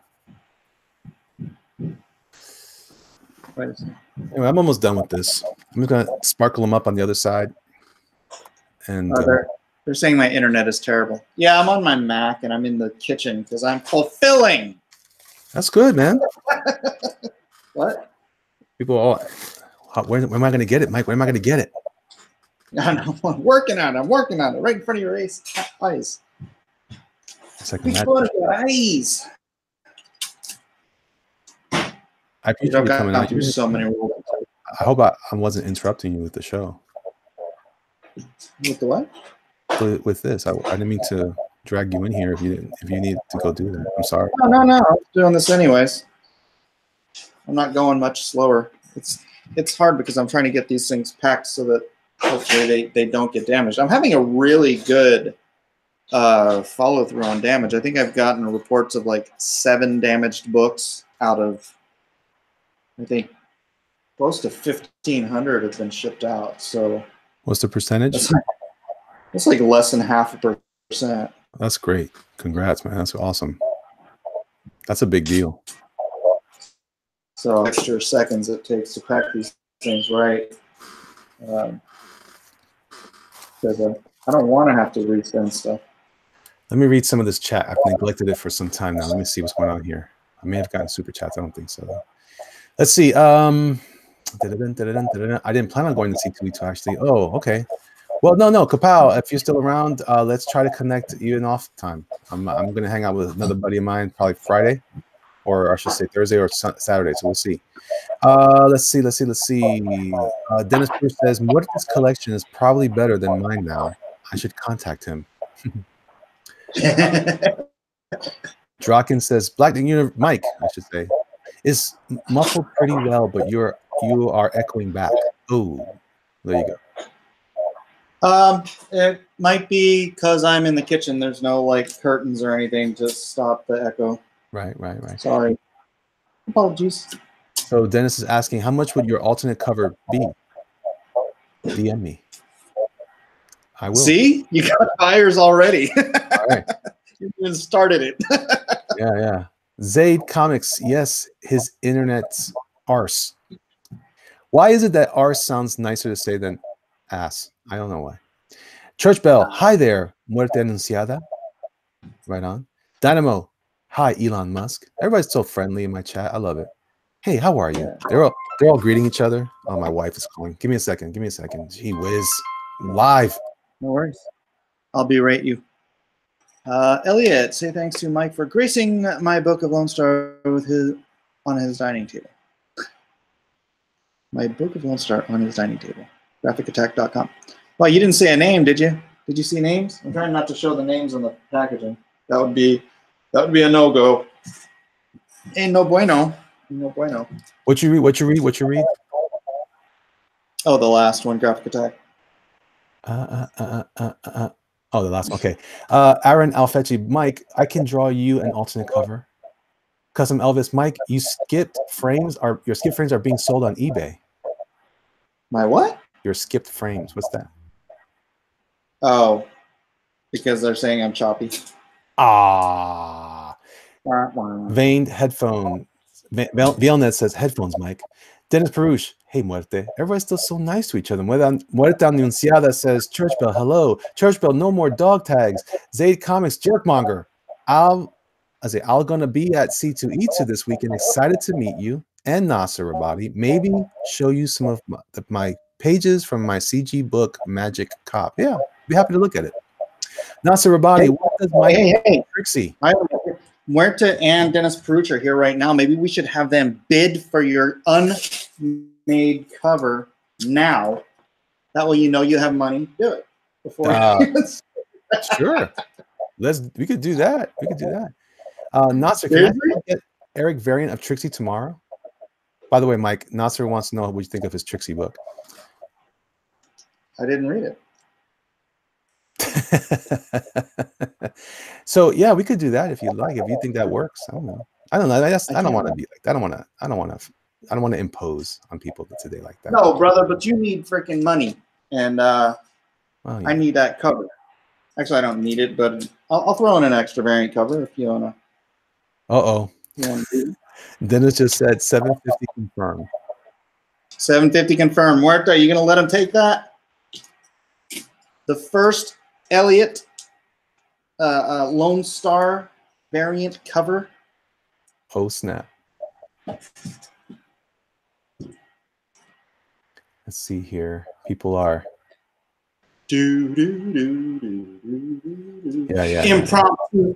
Anyway, I'm almost done with this. I'm just gonna sparkle them up on the other side. And they're saying my internet is terrible. Yeah, I'm on my Mac and I'm in the kitchen because I'm fulfilling. That's good, man. What? People all, where am I going to get it, Mike? Where am I going to get it? I know. I'm working on it. Right in front of your eyes. It's like eyes. I appreciate you coming out. Through so many rules. I hope I wasn't interrupting you with the show. With the what? With this, I didn't mean to drag you in here if you need to go do that. I'm sorry. No. I'm doing this anyways. I'm not going much slower. It's hard because I'm trying to get these things packed so that hopefully they don't get damaged. I'm having a really good follow through on damage. I think I've gotten reports of like 7 damaged books out of, I think, close to 1,500 have been shipped out. So what's the percentage? It's like less than 0.5%. That's great. Congrats, man. That's awesome. That's a big deal. So extra seconds it takes to crack these things right. Because I don't want to have to resend stuff. Let me read some of this chat. I've neglected it for some time now. Let me see what's going on here. I may have gotten super chats. I don't think so, though. Let's see. I didn't plan on going to C2E2 actually. Oh, okay. Well, no, Kapow, if you're still around, let's try to connect you in off time. I'm going to hang out with another buddy of mine probably Friday, or I should say Thursday or Saturday. So we'll see. Let's see. Dennis Bruce says, Muerte's collection is probably better than mine now. I should contact him. Draken says, Mike, I should say, is muffled pretty well, but you are echoing back. Oh, there you go. It might be because I'm in the kitchen. There's no like curtains or anything to stop the echo. Right. Sorry. Apologies. So Dennis is asking, how much would your alternate cover be? DM me. I will. See, you got buyers already. All right. You even started it. Yeah. Zaid Comics, yes, his internet's arse. Why is it that arse sounds nicer to say than ass? I don't know why. Church Bell, hi there, Muerte Anunciada. Right on. Dynamo, hi, Elon Musk. Everybody's so friendly in my chat. I love it. Hey, how are you? They're all greeting each other. Oh, my wife is calling. Give me a second. Gee whiz. Live. No worries. I'll berate you. Elliot, say thanks to Mike for gracing my Book of Lone Star on his dining table. My Book of Lone Star on his dining table. Graphicattack.com. Well, you didn't say a name, did you? Did you see names? I'm trying not to show the names on the packaging. That would be a no-go. Ain't no bueno. No bueno. What you read? Oh, the last one, Graphic Attack. Oh, the last one. Okay. Aaron Alfetti, Mike, I can draw you an alternate cover. Custom Elvis, Mike, your skipped frames are being sold on eBay. My what? Your skipped frames. What's that? Oh, because they're saying I'm choppy. Ah. Veined headphone. Vielnet says headphones, Mike. Dennis Perush, hey Muerte. Everybody's still so nice to each other. Muerta Anunciada says, Church Bell, hello. Church Bell, no more dog tags. Zaid Comics, jerkmonger. Al gonna be at C2E2 this weekend. Excited to meet you and Nasser Rabadi. Maybe show you some of my pages from my CG book, Magic Cop. Yeah, be happy to look at it. Nasser Rabadi, what does Mike Trixie? Muerta and Dennis Peruch are here right now. Maybe we should have them bid for your unmade cover now. That way, you know you have money. Do it before. Sure, we could do that. We could do that. Nasser, can I get Eric variant of Trixie tomorrow? By the way, Mike, Nasser wants to know what you think of his Trixie book. I didn't read it. So yeah, we could do that if you like. If you think that works, I don't know. I don't want to be like that. I don't want to impose on people today like that. No, brother, but you need freaking money, and yeah. I need that cover. Actually, I don't need it, but I'll throw in an extra variant cover if you wanna. Dennis just said 750 confirmed. 750 confirmed. Muerta, are you gonna let him take that? The first Elliot Lone Star variant cover. Oh snap. Let's see here. People are impromptu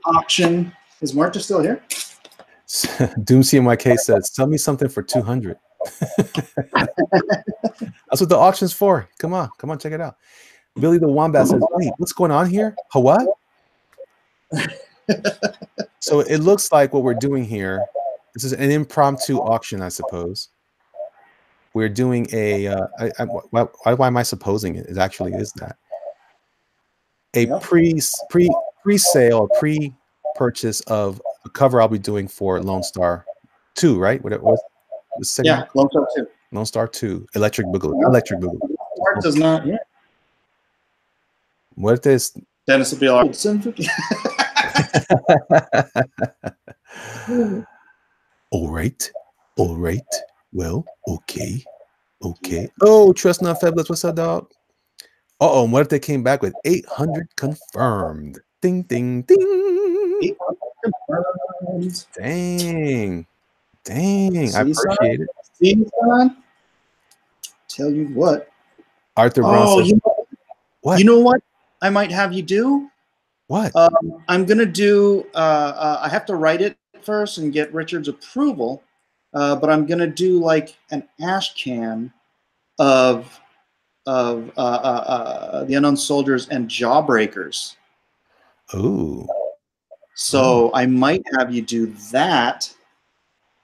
auction. Is Muerta still here? Doom CMYK says, tell me something for 200. That's what the auction's for. Come on, check it out. Billy the Wombat says, wait, what's going on here? What? So it looks like what we're doing here, this is an impromptu auction, I suppose. We're doing a, why am I supposing it? It actually is that. A pre-sale, pre-purchase of a cover I'll be doing for Lone Star 2, right? What it was? Yeah, Lone Star 2. Lone Star 2, Electric Boogaloo. Electric Boogaloo. Does not yet. What is Dennis will be all 750. All right. Well, okay. Oh, Trust Not Fabulous. What's up, dog? What if they came back with 800 confirmed? Ding, ding, ding. 800 confirmed. Dang. I appreciate it. See, son? Tell you what. Arthur Brown says, what? You know what I might have you do? What? I'm going to do, I have to write it first and get Richard's approval, but I'm going to do like an ash can of the Unknown Soldiers and Jawbreakers. Ooh. So I might have you do that,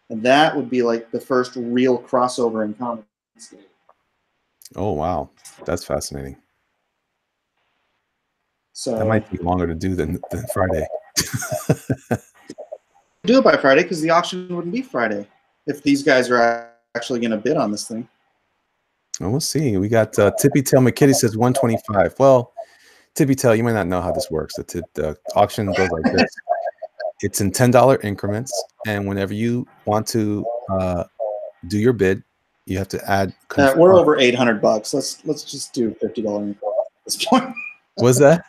and that would be like the first real crossover in comics. Oh, wow. That's fascinating. So that might take longer to do than Friday. Do it by Friday because the auction wouldn't be Friday if these guys are actually going to bid on this thing. Well, we'll see. We got Tippy Tail McKitty says 125. Well, Tippy Tail, you might not know how this works. The auction goes like this. It's in $10 increments, and whenever you want to do your bid, you have to add. We're over $800. Let's just do $50 increments at this point. What's that?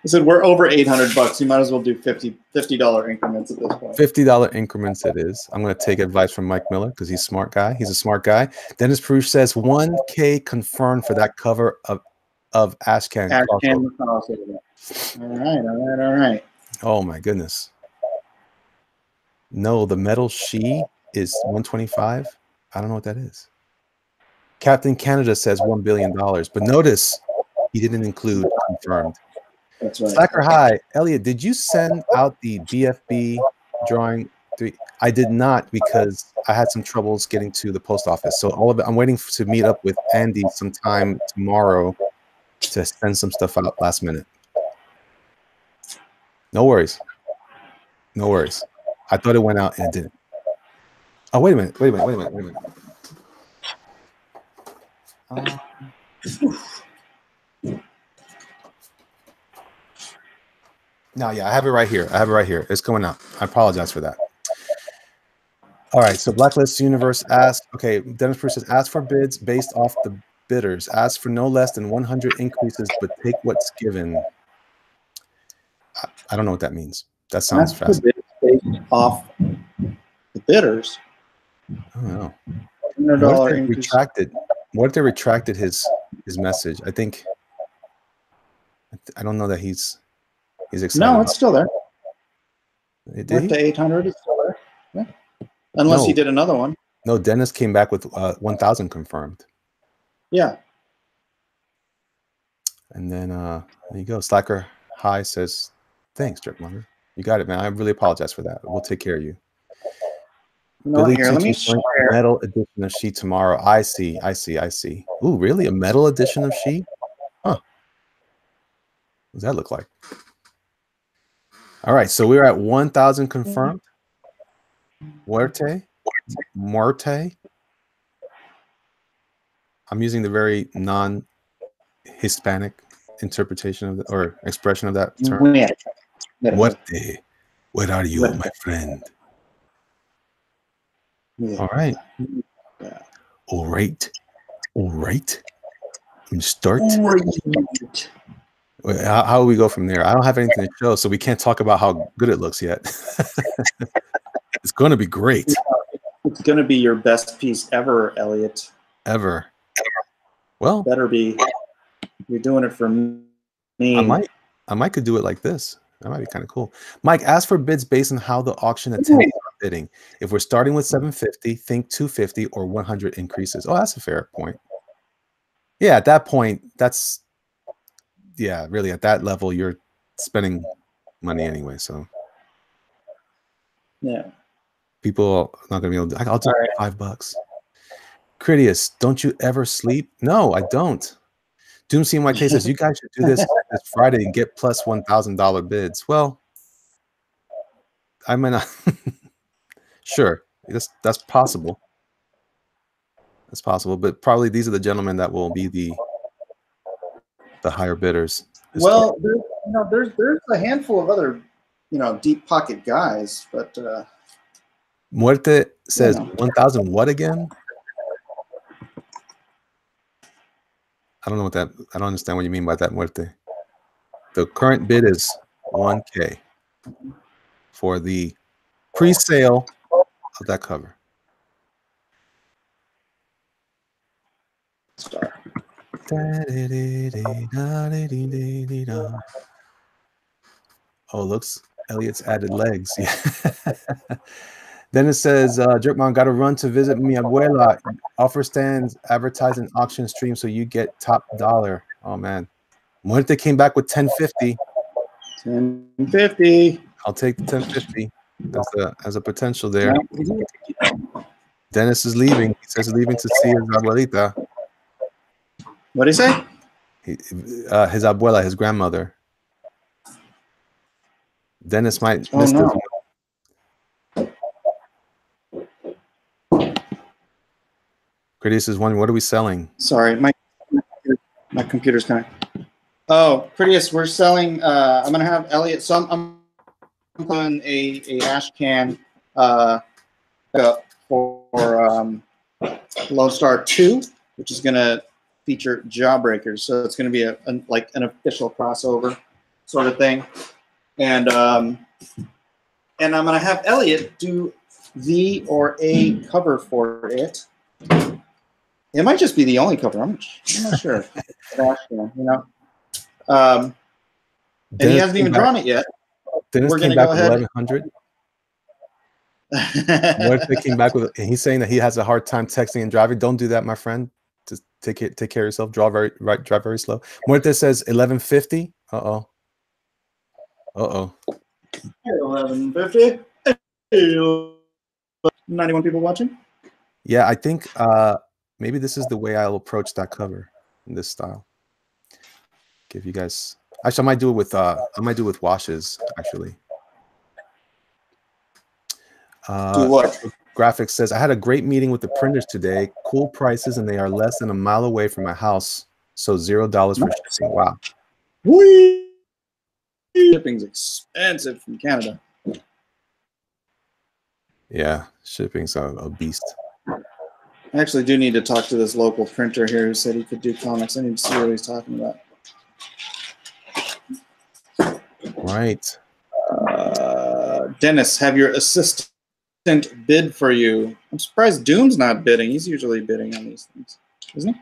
I said we're over $800. You might as well do $50 increments at this point. $50 increments it is. I'm going to take advice from Mike Miller because he's a smart guy. He's a smart guy. Dennis Perush says 1K confirmed for that cover of Ashcan. All right. Oh my goodness. No, the metal she is 125. I don't know what that is. Captain Canada says $1 billion, but notice he didn't include confirmed. That's right. Slacker High, Elliot, did you send out the BFB drawing? I did not because I had some troubles getting to the post office. So all of it, I'm waiting to meet up with Andy sometime tomorrow to send some stuff out last minute. No worries. No worries. I thought it went out and it didn't. Oh, wait a minute. Wait a minute. Wait a minute. Wait a minute. No, yeah, I have it right here. I have it right here. It's going out. I apologize for that. All right. So Blacklist Universe asks, okay, Dennis Bruce says, ask for bids based off the bidders. Ask for no less than 100 increases, but take what's given. I don't know what that means. That sounds fascinating. Based off the bidders. I don't know. $100 increase. What if they retracted his message? I don't know that he's excited. No, it's still there. Did Worth to 800 is still there. Yeah. Unless he did another one. No, Dennis came back with 1,000 confirmed. Yeah. And then there you go. Slacker High says, thanks, Jerkmonger. You got it, man. I really apologize for that. We'll take care of you. Billy, here, let me share. Metal edition of She tomorrow. I see. Ooh, really? A metal edition of She? Huh. What does that look like? All right, so we're at 1,000 confirmed. Muerte. I'm using the very non-Hispanic interpretation of or expression of that term. Muerte. What are you, my friend? Yeah. All right. Yeah. All right. Start. How do we go from there? I don't have anything to show, so we can't talk about how good it looks yet. It's going to be great. It's going to be your best piece ever, Elliot. Ever. Well, better be. You're doing it for me. I might could do it like this. That might be kind of cool. Mike, ask for bids based on how the auction attendants are bidding. If we're starting with 750, think 250 or 100 increases. Oh, that's a fair point. Yeah, at that point, really at that level, you're spending money anyway. So yeah, people are not gonna be able to. I'll do $5. Critias, don't you ever sleep? No, I don't. Doom CMYK says you guys should do this Friday and get plus $1,000 bids. Well, I might not. Sure, that's possible. That's possible, but probably these are the gentlemen that will be the higher bidders. Well, there's a handful of other, deep pocket guys, but Muerte says 1,000 what again? I don't know what that. I don't understand what you mean by that, Muerte. The current bid is 1K for the pre-sale of that cover. Oh, looks Elliot's added legs. Yeah. Then it says, Jerkmon, got to run to visit mi abuela. Offer stands, advertise an auction stream so you get top dollar. Oh, man. Muerte came back with 1050. 1050. I'll take the 1050 as a potential there. Dennis is leaving. He says he's leaving to see his abuelita. What did he say? His abuela, his grandmother. Dennis might miss this. Critias is wondering, what are we selling? Sorry, my computer's kind of. Oh, Critias, we're selling. I'm gonna have Elliot. So I'm putting a ash can for Lone Star 2, which is gonna feature Jawbreakers. So it's gonna be like an official crossover sort of thing, and I'm gonna have Elliot do the or a cover for it. It might just be the only cover. I'm not sure. And he hasn't even drawn it yet. Dennis came back with 1,100. What if they came back with? He's saying that he has a hard time texting and driving. Don't do that, my friend. Just take care of yourself. Drive very slow. Muerte says 1,150. 1,150. 91 people watching. Yeah, I think maybe this is the way I'll approach that cover in this style. Give you guys Actually, I might do it with washes. Actually, Do what? Graphics says I had a great meeting with the printers today. Cool prices, and they are less than a mile away from my house. So $0 for shipping. Wow. Whee! Shipping's expensive from Canada. Yeah, shipping's a beast. I actually do need to talk to this local printer here who said he could do comics. I need to see what he's talking about. Right. Dennis, have your assistant bid for you. I'm surprised Doom's not bidding. He's usually bidding on these things, isn't he?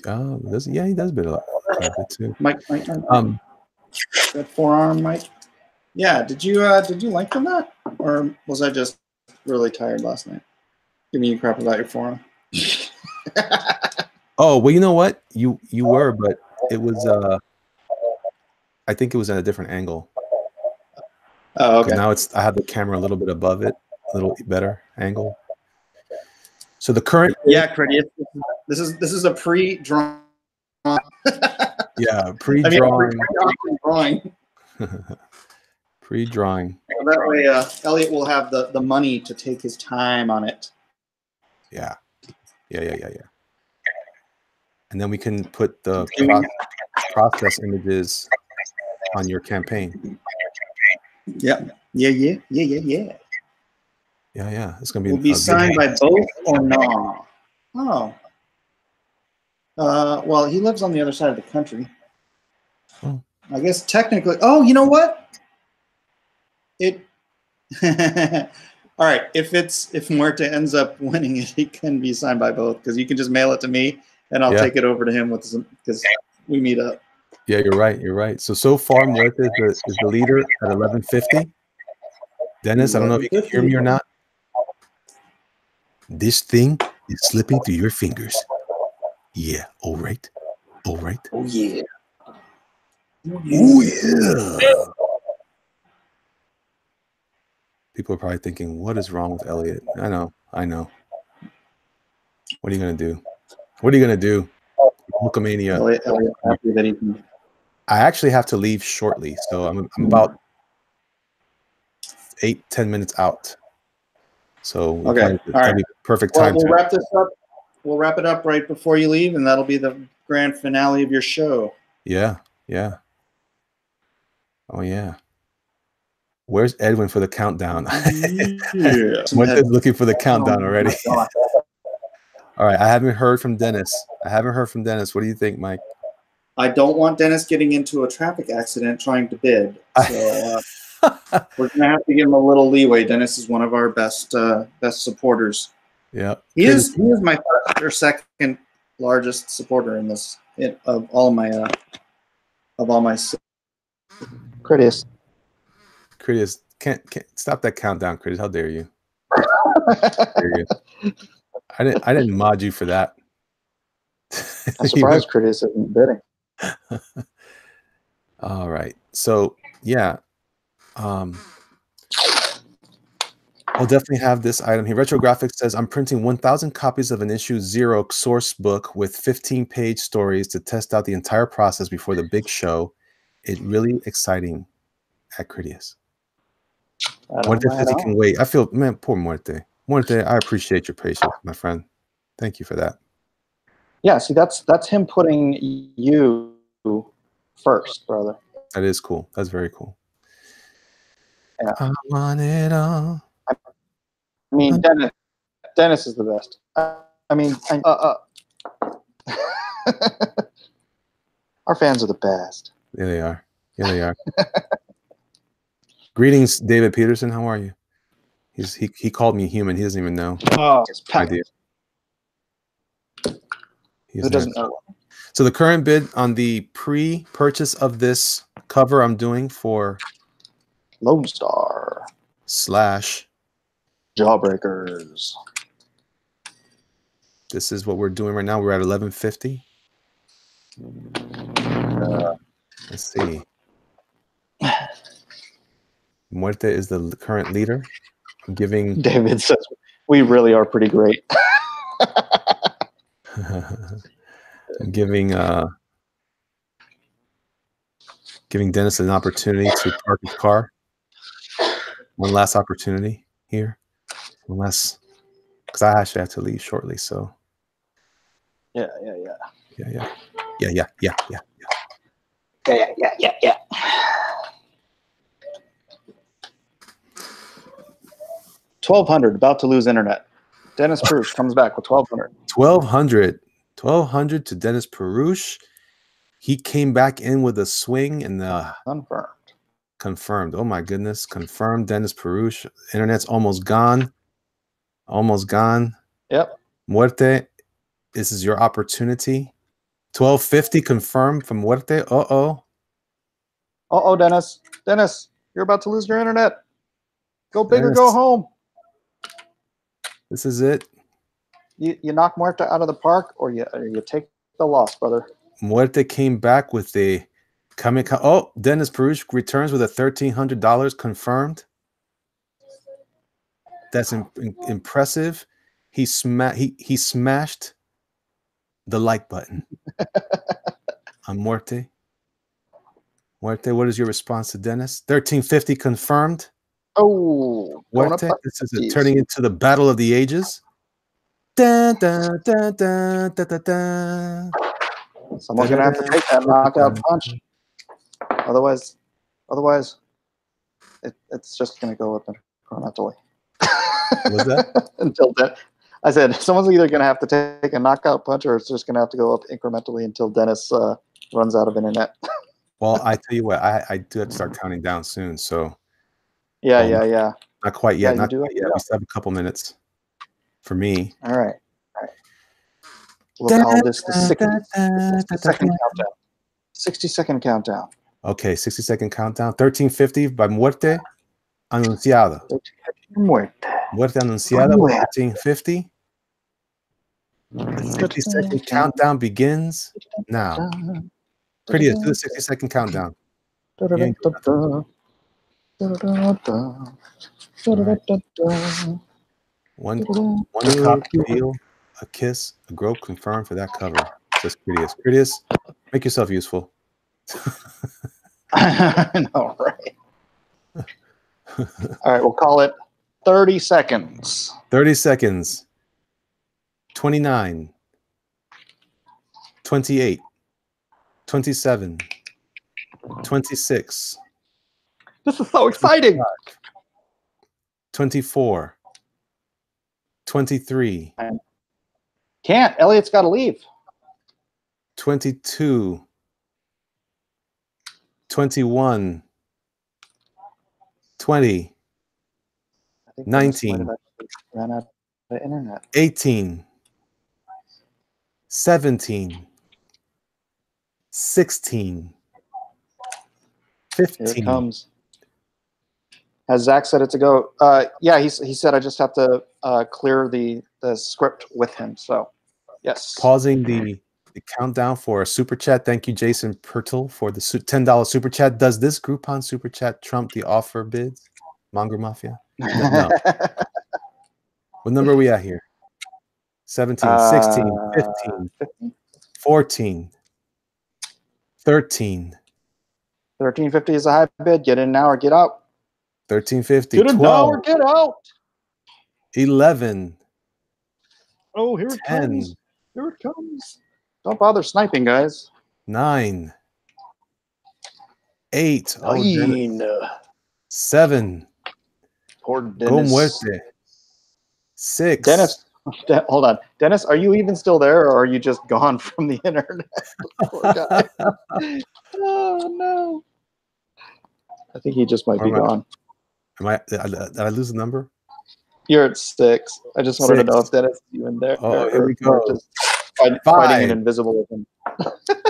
Yeah, he does bid a lot too. Mike. That forearm, Mike. Yeah. Did you lengthen that, or was I just really tired last night? Giving you crap about your forearm. Oh well, you know what? You were, but it was. I think it was at a different angle. Oh, okay. Now I have the camera a little bit above it, a little better angle. So the current. Yeah, Critius. This is a pre-drawn. Yeah, pre-drawing. Pre-drawing. That way, Elliot will have the money to take his time on it. Yeah. And then we can put the process images on your campaign. Yeah. Yeah. It's gonna be. Will be signed by both or not? Oh. Well, he lives on the other side of the country. Oh. I guess technically. Oh, you know what? It. All right. If Muerte ends up winning it, he can be signed by both because you can just mail it to me and I'll take it over to him because we meet up. Yeah, you're right. So far, Muerte is the leader at 1150. Dennis, I don't know if you can hear me or not. This thing is slipping through your fingers. Yeah, all right. Oh, yeah. Oh, yeah. People are probably thinking, what is wrong with Elliot? I know. What are you going to do? Hulkamania. Elliot, happy that he can. I actually have to leave shortly, so I'm about 8-10 minutes out. So okay, all right, perfect time. We'll wrap this up. We'll wrap it up right before you leave, and that'll be the grand finale of your show. Yeah. Oh yeah. Where's Edwin for the countdown? Yeah. Someone's looking for the countdown already. All right, I haven't heard from Dennis. What do you think, Mike? I don't want Dennis getting into a traffic accident trying to bid. So we're gonna have to give him a little leeway. Dennis is one of our best supporters. Yeah, he is my first or second largest supporter in this of all my Critius. Critius, can't stop that countdown, Critius. How dare you? I didn't mod you for that. I'm surprised Critius isn't bidding. All right. So yeah. I'll definitely have this item here. Retrographics says, I'm printing 1,000 copies of an issue 0 source book with 15-page stories to test out the entire process before the big show. It's really exciting at Critius. Muerte says he can wait. I feel, man, poor Muerte. Muerte, I appreciate your patience, my friend. Thank you for that. Yeah, see, that's him putting you first, brother. That is cool. That's very cool. Yeah. I want it all. I mean, Dennis is the best. Our fans are the best. Yeah, they are. Greetings, David Peterson. How are you? He called me human. He doesn't even know. Oh, idea. Who doesn't know? So the current bid on the pre-purchase of this cover I'm doing for Lone Star / Jawbreakers. This is what we're doing right now. We're at 1150. Let's see. Muerte is the current leader. I'm giving. David says we really are pretty great. I'm giving Giving Dennis an opportunity to park his car. One last opportunity here. Unless, because I actually have to leave shortly. So. Yeah. Yeah. 1,200, about to lose internet. Dennis Perush comes back with 1,200. 1,200 to Dennis Perush. He came back in with a swing and confirmed. Oh my goodness. Confirmed Dennis Perush. Internet's almost gone. Almost gone. Yep. Muerte, this is your opportunity. 1,250 confirmed from Muerte. Dennis. Dennis, you're about to lose your internet. Go big or go home. This is it. You knock Muerte out of the park, or you take the loss, brother. Muerte came back with a kamikaze. Oh, Dennis Perush returns with a $1,300 confirmed. That's impressive. He smashed the like button on Muerte. Muerte, what is your response to Dennis? 1,350 confirmed. Oh, Muerte, this is turning into the battle of the ages. Dun, dun, dun, dun, dun, dun, dun. Someone's gonna have to take that knockout punch. Otherwise, it's just gonna go up incrementally. What's that? Until I said someone's either gonna have to take a knockout punch, or it's just gonna have to go up incrementally until Dennis runs out of internet. Well, I tell you what, I do have to start counting down soon. So yeah. Not quite yet. Not quite yet. We still have a couple minutes for me. All right. We'll call this the 60-second countdown. 60-second countdown. Okay, 60-second countdown. 1,350 by Muerte Anunciada. Muerte Anunciada, 1,350. The 60-second countdown begins now. Pretty do the 60-second countdown. Right. One cup deal, a kiss, a grope confirmed for that cover. Says Critias. Critias, make yourself useful. I know, right? All right, we'll call it 30 seconds. 30 seconds. 29. 28. 27. 26. This is so exciting. 24. 23. Can't. Elliot's got to leave. 22. 21. 20. 19. Ran out of internet. 18. 17. 16. 15. Here it comes. Has Zach said it to go? Yeah, he said I just have to clear the script with him. So, yes. Pausing the countdown for a super chat. Thank you, Jason Pertl, for the $10 super chat. Does this Groupon super chat trump the offer bids? Manga Mafia? No. What number are we at here? 17, 16, 15, 14, 13. 1350 is a high bid. Get in now or get out. 1350. Get in now or get out. 11. Oh, here it comes. Here it comes. Don't bother sniping, guys. 9. 8. 9. 7. Poor Dennis. Go Muerte. 6. Dennis, hold on. Dennis, are you even still there, or are you just gone from the internet? Poor guy. Oh, no. I think he just might be gone. Did I lose the number? You're at 6. I just wanted to know if Dennis is even there. Oh, here we go. Just fighting an invisibilism.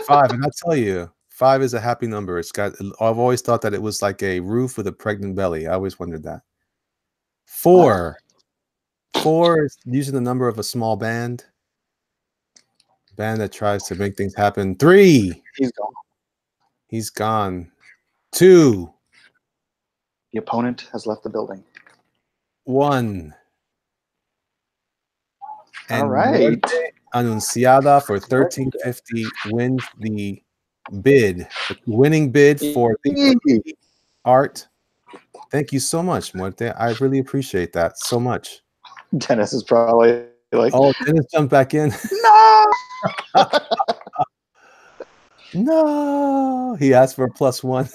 5, and I tell you, 5 is a happy number. I've always thought that it was like a roof with a pregnant belly. I always wondered that. 4. 4 is usually the number of a small band. Band that tries to make things happen. 3. He's gone. He's gone. 2. The opponent has left the building. 1. And all right. Anunciada for 1350 wins the bid, the winning bid for the art. Thank you so much, Muerte. I really appreciate that so much. Dennis is probably like, oh, Dennis jumped back in. No. No, he asked for a +1.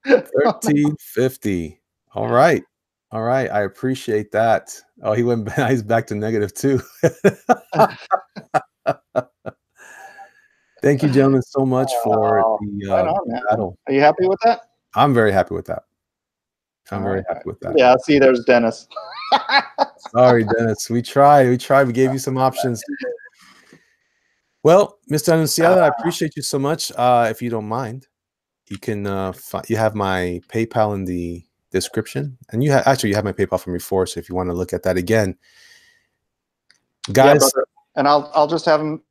1350. All right. All right. I appreciate that. Oh, he went back. He's back to -2. Thank you, gentlemen, so much for the right on, man. battle. Are you happy with that? I'm very happy with that. I'm very happy with that. Yeah, see, there's Dennis. Sorry, Dennis. We tried. We tried. We gave you some options. Well, Mr. Anunciada, I appreciate you so much. If you don't mind, you can you have my PayPal in the description, and you actually you have my PayPal from before. So if you want to look at that again, guys, yeah, brother. And I'll just have him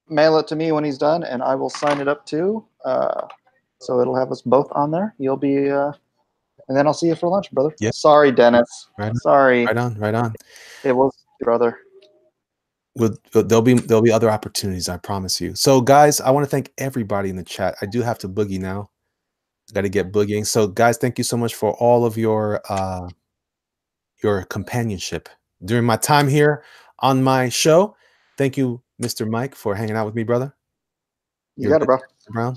mail it to me when he's done, and I will sign it up too. So it'll have us both on there. You'll be, and then I'll see you for lunch, brother. Yep. Sorry, Dennis. Right Sorry. Right on. Right on. It was, brother. There'll be other opportunities, I promise you. So, guys, I want to thank everybody in the chat. I do have to boogie now. Got to get boogieing. So, guys, thank you so much for all of your companionship during my time here on my show. Thank you, Mr. Mike, for hanging out with me, brother. You got it, bro. Brown.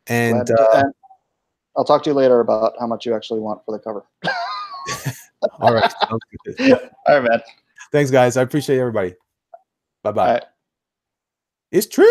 And I'll talk to you later about how much you actually want for the cover. all right. All right, man. Thanks, guys. I appreciate everybody. Bye-bye. Right. It's true.